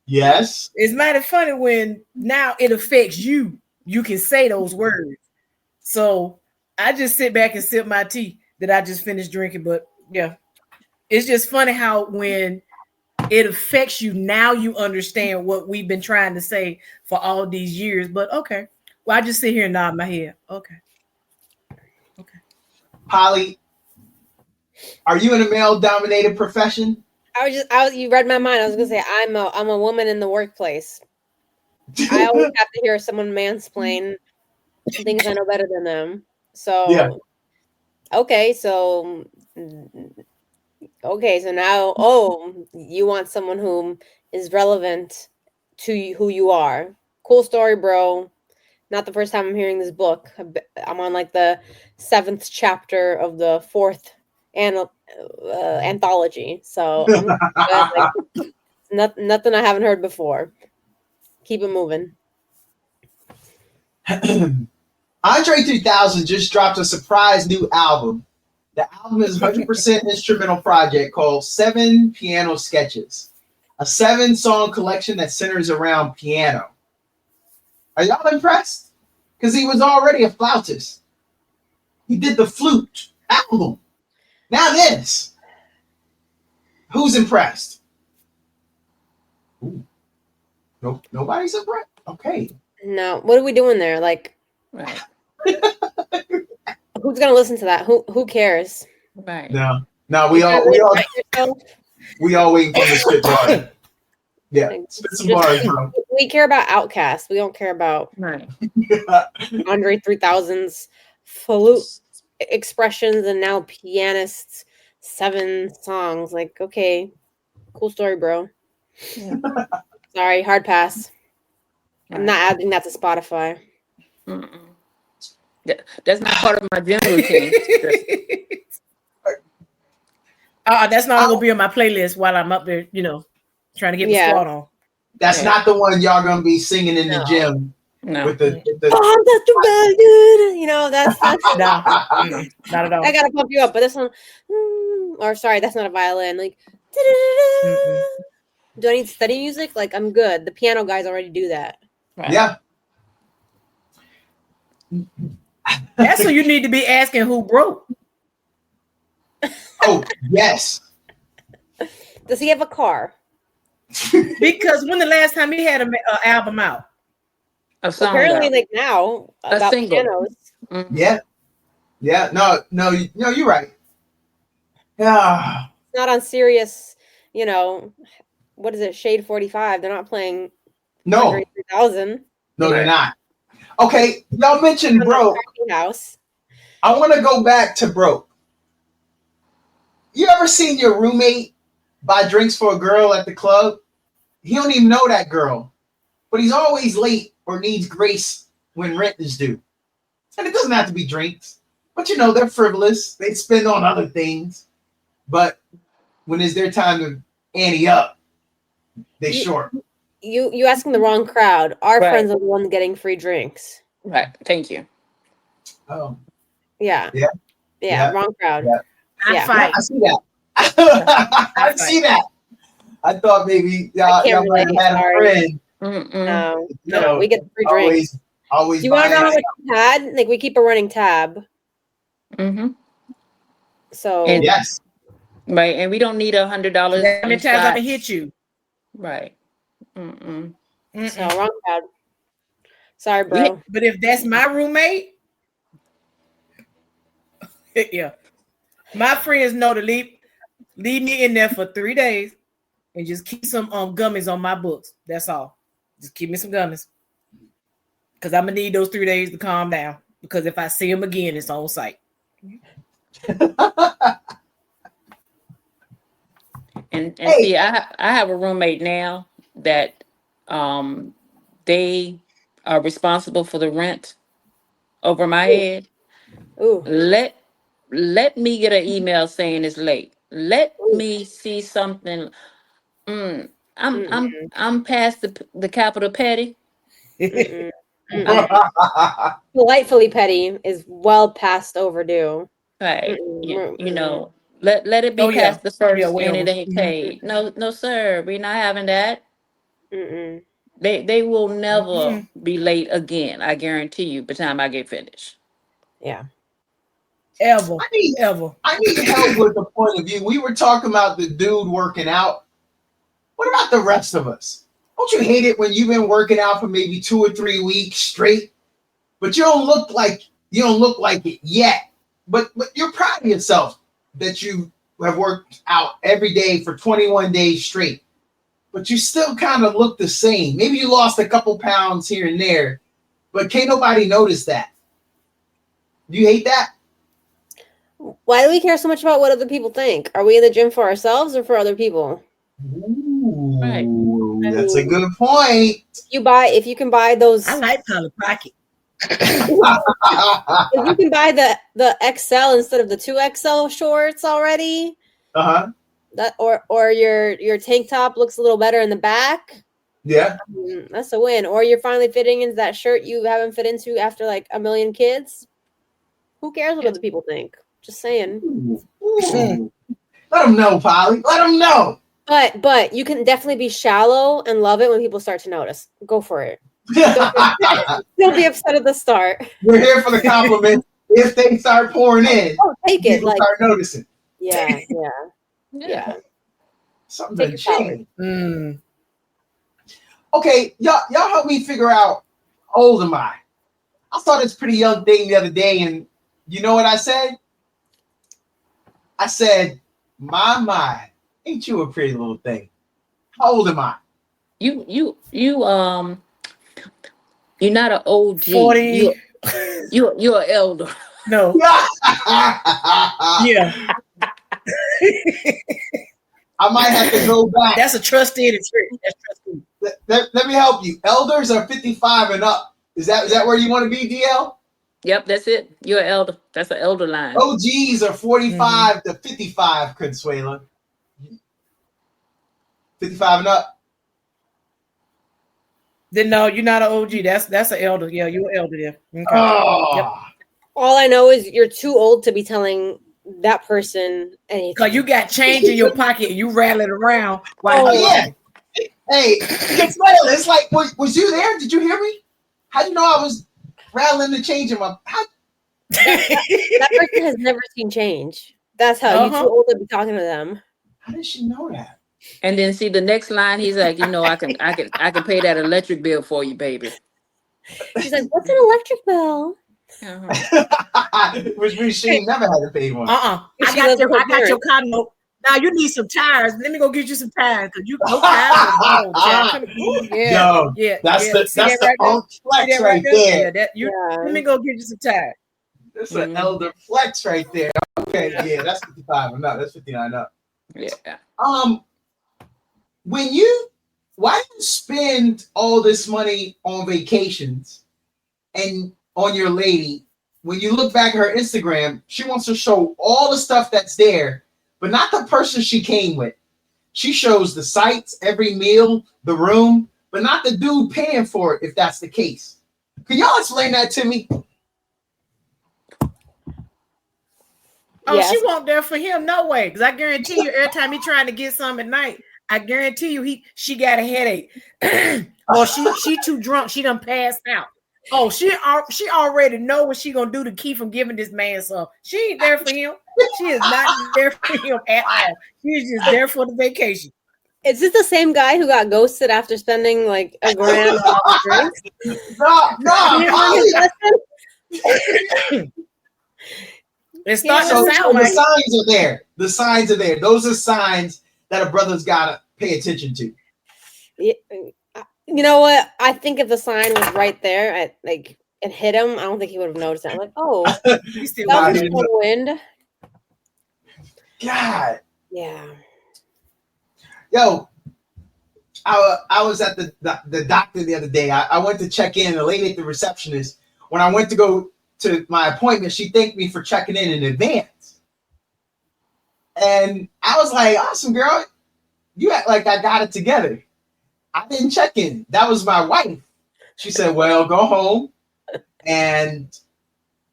[SPEAKER 2] Yes.
[SPEAKER 1] It's mighty funny when now it affects you. You can say those words. So I just sit back and sip my tea that I just finished drinking. But yeah, it's just funny how when it affects you, now you understand what we've been trying to say for all these years. But okay. Well, I just sit here and nod my head. Okay.
[SPEAKER 2] Polly, are you in a male-dominated profession?
[SPEAKER 5] You read my mind. I was gonna say I'm a woman in the workplace. I always have to hear someone mansplain things I know better than them. So
[SPEAKER 2] Yeah.
[SPEAKER 5] okay, so now you want someone who is relevant to who you are. Cool story, bro. Not the first time I'm hearing this book. I'm on like the 7th chapter of the 4th anthology. So nothing I haven't heard before. Keep it moving.
[SPEAKER 2] Andre 3000 just dropped a surprise new album. The album is 100% instrumental project called 7 Piano Sketches, a 7-song collection that centers around piano. Are y'all impressed? Because he was already a flautist. He did the flute album. Now this. Who's impressed? Ooh. Nope. Nobody's impressed. Okay.
[SPEAKER 5] No, what are we doing there? Like,
[SPEAKER 3] right,
[SPEAKER 5] who's gonna listen to that? Who cares?
[SPEAKER 3] right.
[SPEAKER 2] No, we all waiting for the spit bar. Yeah, spit some bars, bro.
[SPEAKER 5] We care about Outkast. We don't care about
[SPEAKER 3] Right.
[SPEAKER 5] Andre 3000's flute expressions and now pianists 7 songs. Like, okay, cool story, bro.
[SPEAKER 3] Yeah.
[SPEAKER 5] Sorry, hard pass. I'm
[SPEAKER 3] Right.
[SPEAKER 5] not adding that to Spotify.
[SPEAKER 3] Mm-mm. That's not part of my gym routine.
[SPEAKER 1] That's not gonna be on my playlist while I'm up there, trying to get the squat on.
[SPEAKER 2] That's not the one y'all gonna be singing in the gym.
[SPEAKER 3] No.
[SPEAKER 2] With the
[SPEAKER 5] that's
[SPEAKER 1] No, not at all.
[SPEAKER 5] I gotta pump you up, but this one, or sorry, that's not a violin. Like,
[SPEAKER 1] Mm-mm.
[SPEAKER 5] do I need study music? Like, I'm good. The piano guys already do that.
[SPEAKER 3] Right.
[SPEAKER 2] Yeah.
[SPEAKER 1] That's what you need to be asking who broke.
[SPEAKER 2] Oh, yes.
[SPEAKER 5] Does he have a car?
[SPEAKER 1] Because when the last time he had an album out?
[SPEAKER 3] A song.
[SPEAKER 5] Apparently,
[SPEAKER 3] out.
[SPEAKER 5] like now
[SPEAKER 3] A
[SPEAKER 5] about
[SPEAKER 3] single.
[SPEAKER 5] pianos.
[SPEAKER 3] Mhm.
[SPEAKER 2] Yeah. Yeah. No, you're right. Yeah.
[SPEAKER 5] Not on serious. What is it? Shade 45. They're not playing
[SPEAKER 2] No,
[SPEAKER 5] Andre 3000
[SPEAKER 2] no, they're not. Okay, y'all mentioned
[SPEAKER 5] on
[SPEAKER 2] broke.
[SPEAKER 5] the house.
[SPEAKER 2] I want to go back to broke. You ever seen your roommate buy drinks for a girl at the club? He don't even know that girl, but he's always late or needs grace when rent is due. And it doesn't have to be drinks, but they're frivolous. They spend on other things. But when it's their time to ante up, they short.
[SPEAKER 5] You asking the wrong crowd. Our
[SPEAKER 3] Right.
[SPEAKER 5] friends are the ones getting free drinks.
[SPEAKER 3] Right. Thank you.
[SPEAKER 2] Oh,
[SPEAKER 5] Yeah.
[SPEAKER 2] Yeah. Yeah.
[SPEAKER 5] Wrong crowd.
[SPEAKER 2] Yeah.
[SPEAKER 1] I
[SPEAKER 5] Yeah.
[SPEAKER 1] fight.
[SPEAKER 2] I see that. I see that. I thought maybe y'all
[SPEAKER 5] can't
[SPEAKER 2] might have
[SPEAKER 5] relate,
[SPEAKER 2] had a
[SPEAKER 5] sorry.
[SPEAKER 2] friend.
[SPEAKER 5] No,
[SPEAKER 2] You know,
[SPEAKER 5] we get the free drinks.
[SPEAKER 2] Always.
[SPEAKER 5] Do you want to know
[SPEAKER 2] buying
[SPEAKER 5] how much we had? Like, we keep a running tab.
[SPEAKER 3] Mm-hmm.
[SPEAKER 5] So
[SPEAKER 3] And-
[SPEAKER 2] Yes.
[SPEAKER 3] Right. And we don't need $100.
[SPEAKER 1] How many times I can hit you?
[SPEAKER 3] Right. Mm-mm.
[SPEAKER 5] So wrong crowd. Sorry, bro.
[SPEAKER 1] But if that's my roommate, yeah, my friends know to leave me in there for 3 days and just keep some gummies on my books. That's all. Just keep me some gummies because I'm gonna need those 3 days to calm down. Because if I see them again, it's on site.
[SPEAKER 3] And
[SPEAKER 2] Hey.
[SPEAKER 3] see, I have a roommate now that they are responsible for the rent over my head.
[SPEAKER 5] Ooh.
[SPEAKER 3] Let me get an email saying it's late. Let me see something. I'm past the capital petty.
[SPEAKER 5] Mm-mm. Delightfully petty is well past overdue.
[SPEAKER 3] Right.
[SPEAKER 5] Mm-mm.
[SPEAKER 3] You know, let it be
[SPEAKER 1] Oh, yeah.
[SPEAKER 3] past the first
[SPEAKER 1] Yeah, way
[SPEAKER 3] and it
[SPEAKER 1] over.
[SPEAKER 3] ain't paid. No, sir. We're not having that.
[SPEAKER 5] Mm-mm.
[SPEAKER 3] They will never be late again. I guarantee you. By the time I get finished.
[SPEAKER 5] Yeah.
[SPEAKER 1] Ever.
[SPEAKER 2] I need help with the point of view. We were talking about the dude working out. What about the rest of us? Don't you hate it when you've been working out for maybe 2 or 3 weeks straight, but you don't look like it yet? But you're proud of yourself that you have worked out every day for 21 days straight. But you still kind of look the same. Maybe you lost a couple pounds here and there, but can't nobody notice that. Do you hate that?
[SPEAKER 5] Why do we care so much about what other people think? Are we in the gym for ourselves or for other people?
[SPEAKER 2] Ooh,
[SPEAKER 3] Right.
[SPEAKER 2] That's a good point.
[SPEAKER 5] If you can buy those,
[SPEAKER 1] I like Polly Pocket.
[SPEAKER 5] if you can buy the XL instead of the 2XL shorts already,
[SPEAKER 2] Uh-huh.
[SPEAKER 5] that or your tank top looks a little better in the back.
[SPEAKER 2] Yeah.
[SPEAKER 5] That's a win. Or you're finally fitting into that shirt you haven't fit into after like a million kids. Who cares what other people think? Just saying.
[SPEAKER 2] Ooh. Let them know, Polly. Let them know.
[SPEAKER 5] But you can definitely be shallow and love it when people start to notice. Go for it. Don't be upset at the start.
[SPEAKER 2] We're here for the compliments. If they start pouring in,
[SPEAKER 5] Oh, take it.
[SPEAKER 2] people
[SPEAKER 5] Like,
[SPEAKER 2] start noticing.
[SPEAKER 5] yeah.
[SPEAKER 2] Something
[SPEAKER 5] Take
[SPEAKER 2] done
[SPEAKER 5] your
[SPEAKER 2] changed. Okay, y'all help me figure out how old am I? I saw this pretty young thing the other day, and you know what I said? I said, my, ain't you a pretty little thing? How old am I?
[SPEAKER 3] You're not an OG.
[SPEAKER 1] 40.
[SPEAKER 3] You're an elder.
[SPEAKER 1] No. Yeah.
[SPEAKER 2] I might have to go back.
[SPEAKER 1] That's a trusted trick. That's trusted.
[SPEAKER 2] Let me help you. Elders are 55 and up. Is that where you want to be, DL?
[SPEAKER 3] Yep, that's it. You're an elder. That's an elder line.
[SPEAKER 2] OGs are 45 to 55, Consuela. 55 and up.
[SPEAKER 1] Then no, you're not an OG. That's an elder. Yeah, you're an elder there. Okay.
[SPEAKER 2] Oh.
[SPEAKER 1] Yep.
[SPEAKER 5] All I know is you're too old to be telling that person anything.
[SPEAKER 1] Cause you got change in your pocket and you rattling around while
[SPEAKER 2] Oh
[SPEAKER 1] you
[SPEAKER 2] yeah. Hey, it's like, was you there? Did you hear me? How do you know I was rattling the change in my?
[SPEAKER 5] That person has never seen change. That's how you're too old to be talking to them.
[SPEAKER 2] How did she know that?
[SPEAKER 3] And then see the next line, he's like, I can pay that electric bill for you, baby.
[SPEAKER 5] She's like, what's an electric bill?
[SPEAKER 2] Which means she never had to pay one.
[SPEAKER 1] I got your car note. Now you need some tires. Let me go get you some tires because you no tires.
[SPEAKER 2] That's the flex right there.
[SPEAKER 1] Let me go get you some tires.
[SPEAKER 2] That's an elder flex right there. Okay, yeah, that's 55 and up. That's 59 up.
[SPEAKER 3] Yeah.
[SPEAKER 2] Why do you spend all this money on vacations and on your lady? When you look back at her Instagram, she wants to show all the stuff that's there, but not the person she came with. She shows the sights, every meal, the room, but not the dude paying for it, if that's the case. Can y'all explain that to me?
[SPEAKER 1] Oh, yes. She won't there for him, no way. Because I guarantee you, every time he trying to get some at night, I guarantee you she got a headache. Or she too drunk, she done passed out. Oh, she already know what she gonna do to keep from giving this man some. She ain't there for him. She is not there for him at all. She's just there for the vacation.
[SPEAKER 5] Is this the same guy who got ghosted after spending like $1,000 on drinks?
[SPEAKER 2] No.
[SPEAKER 1] It's starting to sound like
[SPEAKER 2] the signs are there. The signs are there. Those are signs that a brother's gotta pay attention to.
[SPEAKER 5] Yeah. You know what? I think if the sign was right there, it hit him, I don't think he would have noticed that. Like, oh, that was the wind.
[SPEAKER 2] God.
[SPEAKER 5] Yeah.
[SPEAKER 2] Yo, I was at the doctor the other day. I went to check in. The lady at the receptionist, when I went to go to my appointment, she thanked me for checking in advance. And I was like, awesome, girl. You act like I got it together. I didn't check in. That was my wife. She said, well, go home and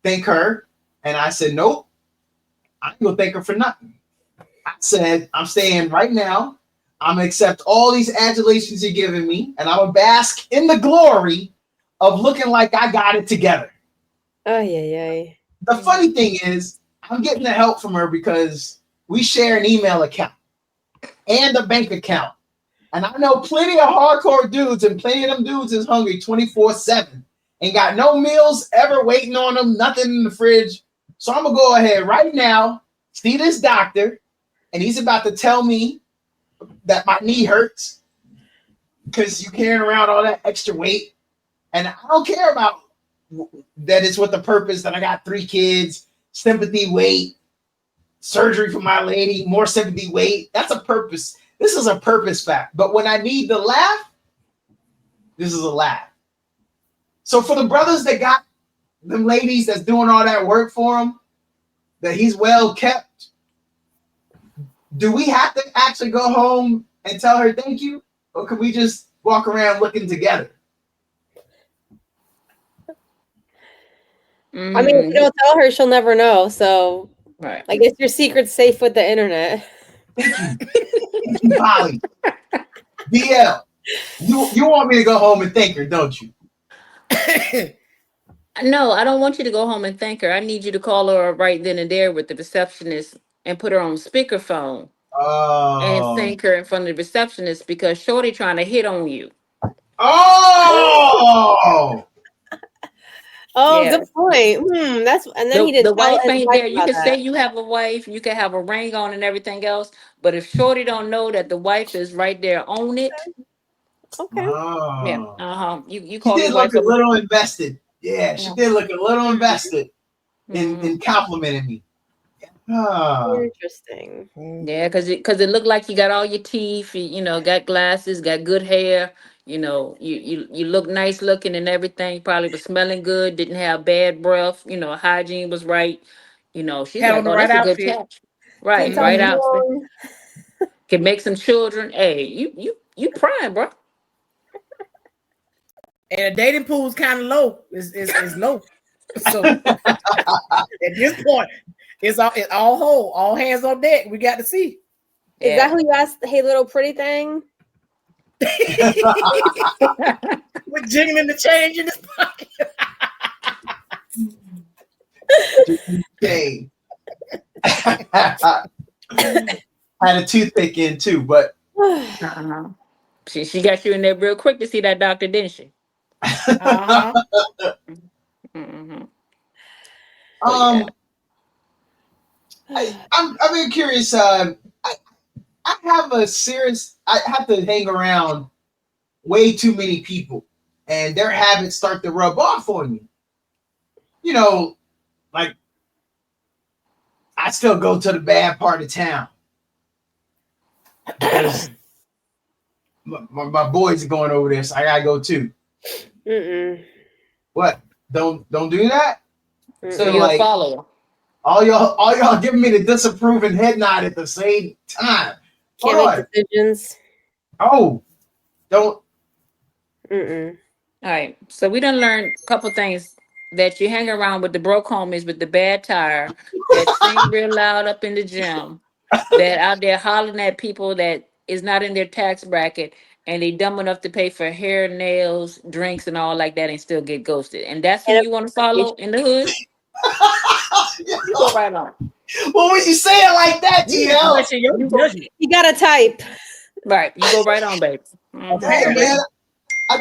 [SPEAKER 2] thank her. And I said, nope, I ain't gonna thank her for nothing. I said, I'm staying right now. I'm gonna accept all these adulations you're giving me, and I'm gonna bask in the glory of looking like I got it together.
[SPEAKER 5] Oh, yeah.
[SPEAKER 2] The funny thing is, I'm getting the help from her because we share an email account and a bank account. And I know plenty of hardcore dudes, and plenty of them dudes is hungry 24/7. Ain't got no meals ever waiting on them, nothing in the fridge. So I'm going to go ahead right now, see this doctor, and he's about to tell me that my knee hurts because you carrying around all that extra weight. And I don't care about that. It's with the purpose that I got 3 kids, sympathy weight, surgery for my lady, more sympathy weight. That's a purpose. This is a purpose fact. But when I need to laugh, this is a laugh. So for the brothers that got them ladies that's doing all that work for them, that he's well kept, do we have to actually go home and tell her thank you? Or can we just walk around looking together?
[SPEAKER 5] I mean, if you don't tell her, she'll never know. So
[SPEAKER 3] right.
[SPEAKER 5] I guess your secret's safe with the internet.
[SPEAKER 2] Thank you, Polly. BL, you want me to go home and thank her, don't you?
[SPEAKER 3] No, I don't want you to go home and thank her. I need you to call her right then and there with the receptionist and put her on speakerphone and thank her in front of the receptionist because Shorty trying to hit on you.
[SPEAKER 2] Oh,
[SPEAKER 5] yeah. Good point. That's and then he did.
[SPEAKER 3] The wife ain't there. You can say you have a wife, you can have a ring on and everything else, but if Shorty don't know that the wife is right there on it,
[SPEAKER 5] okay.
[SPEAKER 3] Yeah. You call
[SPEAKER 2] she did look a little invested. Yeah, she did look a little invested in complimenting me.
[SPEAKER 5] Interesting.
[SPEAKER 3] Yeah, because it looked like you got all your teeth, got glasses, got good hair, you look nice looking and everything, probably was smelling good, didn't have bad breath, hygiene was right. She's
[SPEAKER 1] had
[SPEAKER 3] like,
[SPEAKER 1] on the
[SPEAKER 3] oh,
[SPEAKER 1] right
[SPEAKER 3] that's a
[SPEAKER 1] outfit.
[SPEAKER 3] good catch. Right outfit. Can make some children. Hey, you prime, bro.
[SPEAKER 1] And the dating pool's kind of low. It's low. So At this point, it's all whole, all hands on deck. We got to see.
[SPEAKER 5] Is that who you asked? Hey, little pretty thing.
[SPEAKER 1] We're jiggling the change in his pocket.
[SPEAKER 2] Okay. Had a toothpick in too, but
[SPEAKER 3] Uh-huh. She got you in there real quick to see that doctor, didn't she?
[SPEAKER 1] Uh-huh.
[SPEAKER 3] Mm-hmm.
[SPEAKER 2] I'm very curious. I have I have to hang around way too many people, and their habits start to rub off on me. You know, like I still go to the bad part of town because my boys are going over there, so I gotta go too. What? Don't do that.
[SPEAKER 3] So you're a follower.
[SPEAKER 2] All y'all giving me the disapproving head nod at the same time.
[SPEAKER 5] Can't make decisions.
[SPEAKER 2] Oh, don't.
[SPEAKER 3] All right. So we done learned a couple things, that you hang around with the broke homies with the bad tire, that sing real loud up in the gym, that out there hollering at people that is not in their tax bracket, and they dumb enough to pay for hair, nails, drinks, and all like that, and still get ghosted. And that's who you want to follow in the hood? You go right on.
[SPEAKER 2] What was you saying like that, TL?
[SPEAKER 5] You gotta type.
[SPEAKER 3] Right. You go right on, baby.
[SPEAKER 2] Hey, man. I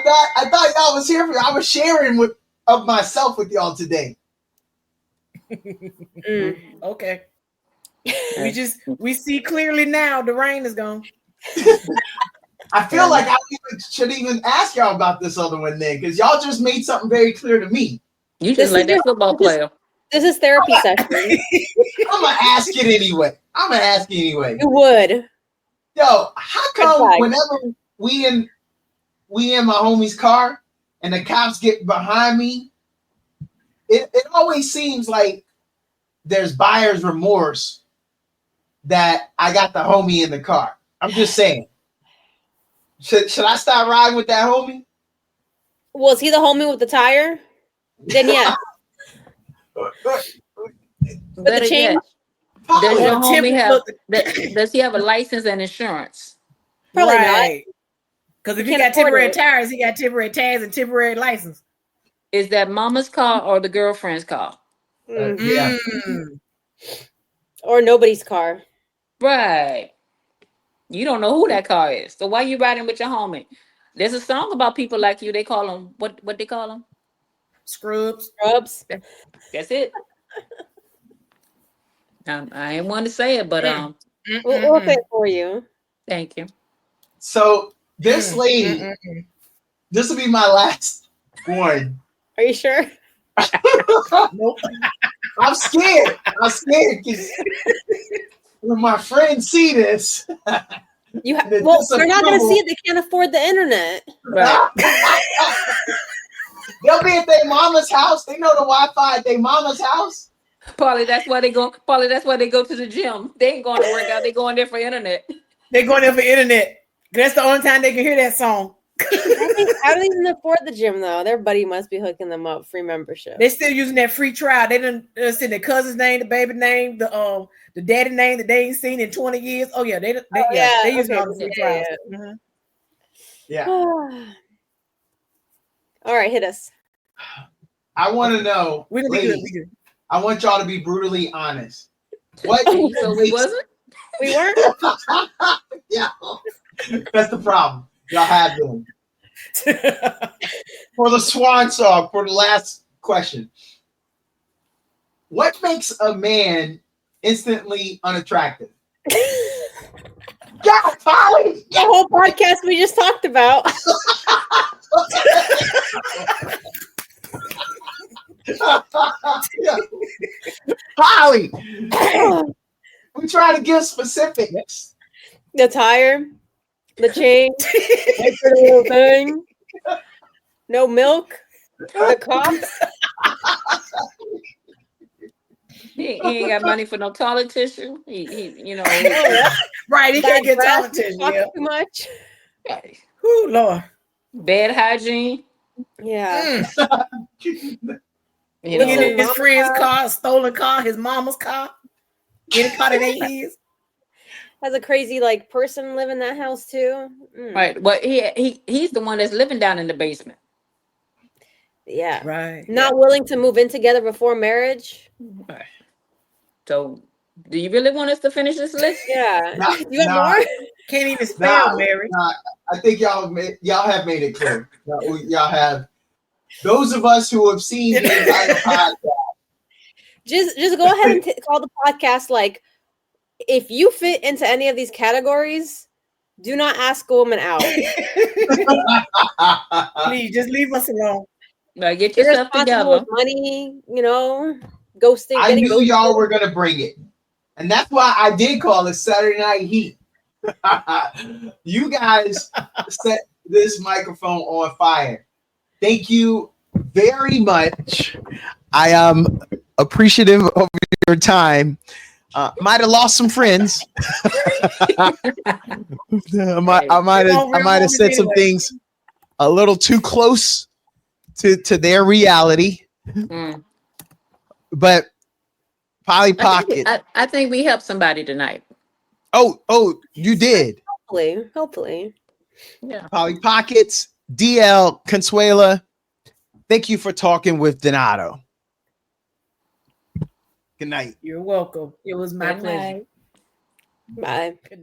[SPEAKER 2] thought y'all was here for I was sharing of myself with y'all today.
[SPEAKER 1] Okay. We see clearly now the rain is gone.
[SPEAKER 2] I feel like I should even ask y'all about this other one then, because y'all just made something very clear to me.
[SPEAKER 3] You just like that football player.
[SPEAKER 5] This is therapy session.
[SPEAKER 2] I'm gonna ask it anyway.
[SPEAKER 5] You would.
[SPEAKER 2] Yo, how come whenever we in my homie's car and the cops get behind me, it always seems like there's buyer's remorse that I got the homie in the car. I'm just saying. Should I stop riding with that homie?
[SPEAKER 5] Was he the homie with the tire? Then yeah.
[SPEAKER 3] Better yet, does your homie does he have a license and insurance?
[SPEAKER 5] Probably not.
[SPEAKER 1] Because if he got temporary tires, he got temporary tags and temporary license.
[SPEAKER 3] Is that mama's car or the girlfriend's car?
[SPEAKER 2] Yeah.
[SPEAKER 5] Or nobody's car.
[SPEAKER 3] Right. You don't know who that car is. So why you riding with your homie? There's a song about people like you. They call them, what they call them?
[SPEAKER 1] Scrubs.
[SPEAKER 3] That's it. I ain't want to say it, but
[SPEAKER 5] we'll say it for you.
[SPEAKER 3] Thank you.
[SPEAKER 2] So this lady, this will be my last one.
[SPEAKER 5] Are you sure?
[SPEAKER 2] Nope. I'm scared because when my friends see this,
[SPEAKER 5] they're not going to see it. They can't afford the internet.
[SPEAKER 3] Right.
[SPEAKER 2] They'll be at their mama's house. They know the Wi-Fi at their mama's house.
[SPEAKER 3] Probably that's why they go to the gym. They ain't going to work out. They going there for internet.
[SPEAKER 1] They going there for internet. That's the only time they can hear that song.
[SPEAKER 5] How do they even afford the gym though? Their buddy must be hooking them up, free membership.
[SPEAKER 1] They're still using that free trial. They didn't send their cousin's name, the baby name, the daddy name that they ain't seen in 20 years. Oh yeah, they using all the free trials.
[SPEAKER 2] Yeah.
[SPEAKER 5] All right, hit us.
[SPEAKER 2] I want to know.
[SPEAKER 1] We're gonna be good. We good.
[SPEAKER 2] I want y'all to be brutally honest. What?
[SPEAKER 3] So we wasn't?
[SPEAKER 5] We weren't?
[SPEAKER 2] Yeah. That's the problem. Y'all have them. For the swan song, for the last question. What makes a man instantly unattractive? Yeah, Polly!
[SPEAKER 5] The whole podcast we just talked about.
[SPEAKER 2] Polly! We try to give specifics.
[SPEAKER 5] The tire, the chain, the little thing, no milk, the cops.
[SPEAKER 3] He ain't got money for no toilet tissue. He
[SPEAKER 1] right. He can't get toilet tissue.
[SPEAKER 5] Too much.
[SPEAKER 1] Ooh, Lord.
[SPEAKER 3] Bed hygiene.
[SPEAKER 5] Yeah.
[SPEAKER 3] You
[SPEAKER 1] Look at
[SPEAKER 3] know,
[SPEAKER 1] his friend's car, stolen car, his mama's car, in a car that ain't his.
[SPEAKER 5] Has a crazy like person live in that house too.
[SPEAKER 3] right? Well, he's the one that's living down in the basement.
[SPEAKER 5] Yeah.
[SPEAKER 1] Right.
[SPEAKER 5] Not willing to move in together before marriage.
[SPEAKER 3] Right. So, do you really want us to finish this list?
[SPEAKER 5] Yeah.
[SPEAKER 2] Nah,
[SPEAKER 5] You got
[SPEAKER 2] nah.
[SPEAKER 5] more?
[SPEAKER 1] Can't even spell
[SPEAKER 2] Nah,
[SPEAKER 1] marriage.
[SPEAKER 2] nah, I think y'all have made it clear. Y'all have. Those of us who have seen the entire podcast.
[SPEAKER 5] Just go ahead and call the podcast like, if you fit into any of these categories, do not ask a woman out.
[SPEAKER 1] Please just leave us alone.
[SPEAKER 3] Now get yourself
[SPEAKER 5] Irresponsible
[SPEAKER 3] together.
[SPEAKER 5] with money, ghosting.
[SPEAKER 2] I
[SPEAKER 5] getting
[SPEAKER 2] knew
[SPEAKER 5] ghosted.
[SPEAKER 2] y'all were gonna bring it, and that's why I did call it Saturday Night Heat. You guys set this microphone on fire. Thank you very much. I am appreciative of your time. Might have lost some friends. I might have said some things a little too close to their reality. But Polly Pocket.
[SPEAKER 3] I think we helped somebody tonight.
[SPEAKER 2] Oh, you did.
[SPEAKER 5] Hopefully.
[SPEAKER 3] Yeah.
[SPEAKER 2] Polly Pockets, DL, Consuela. Thank you for talking with Donato. Good night.
[SPEAKER 1] You're welcome. It was my pleasure.
[SPEAKER 5] Bye.
[SPEAKER 1] Good night.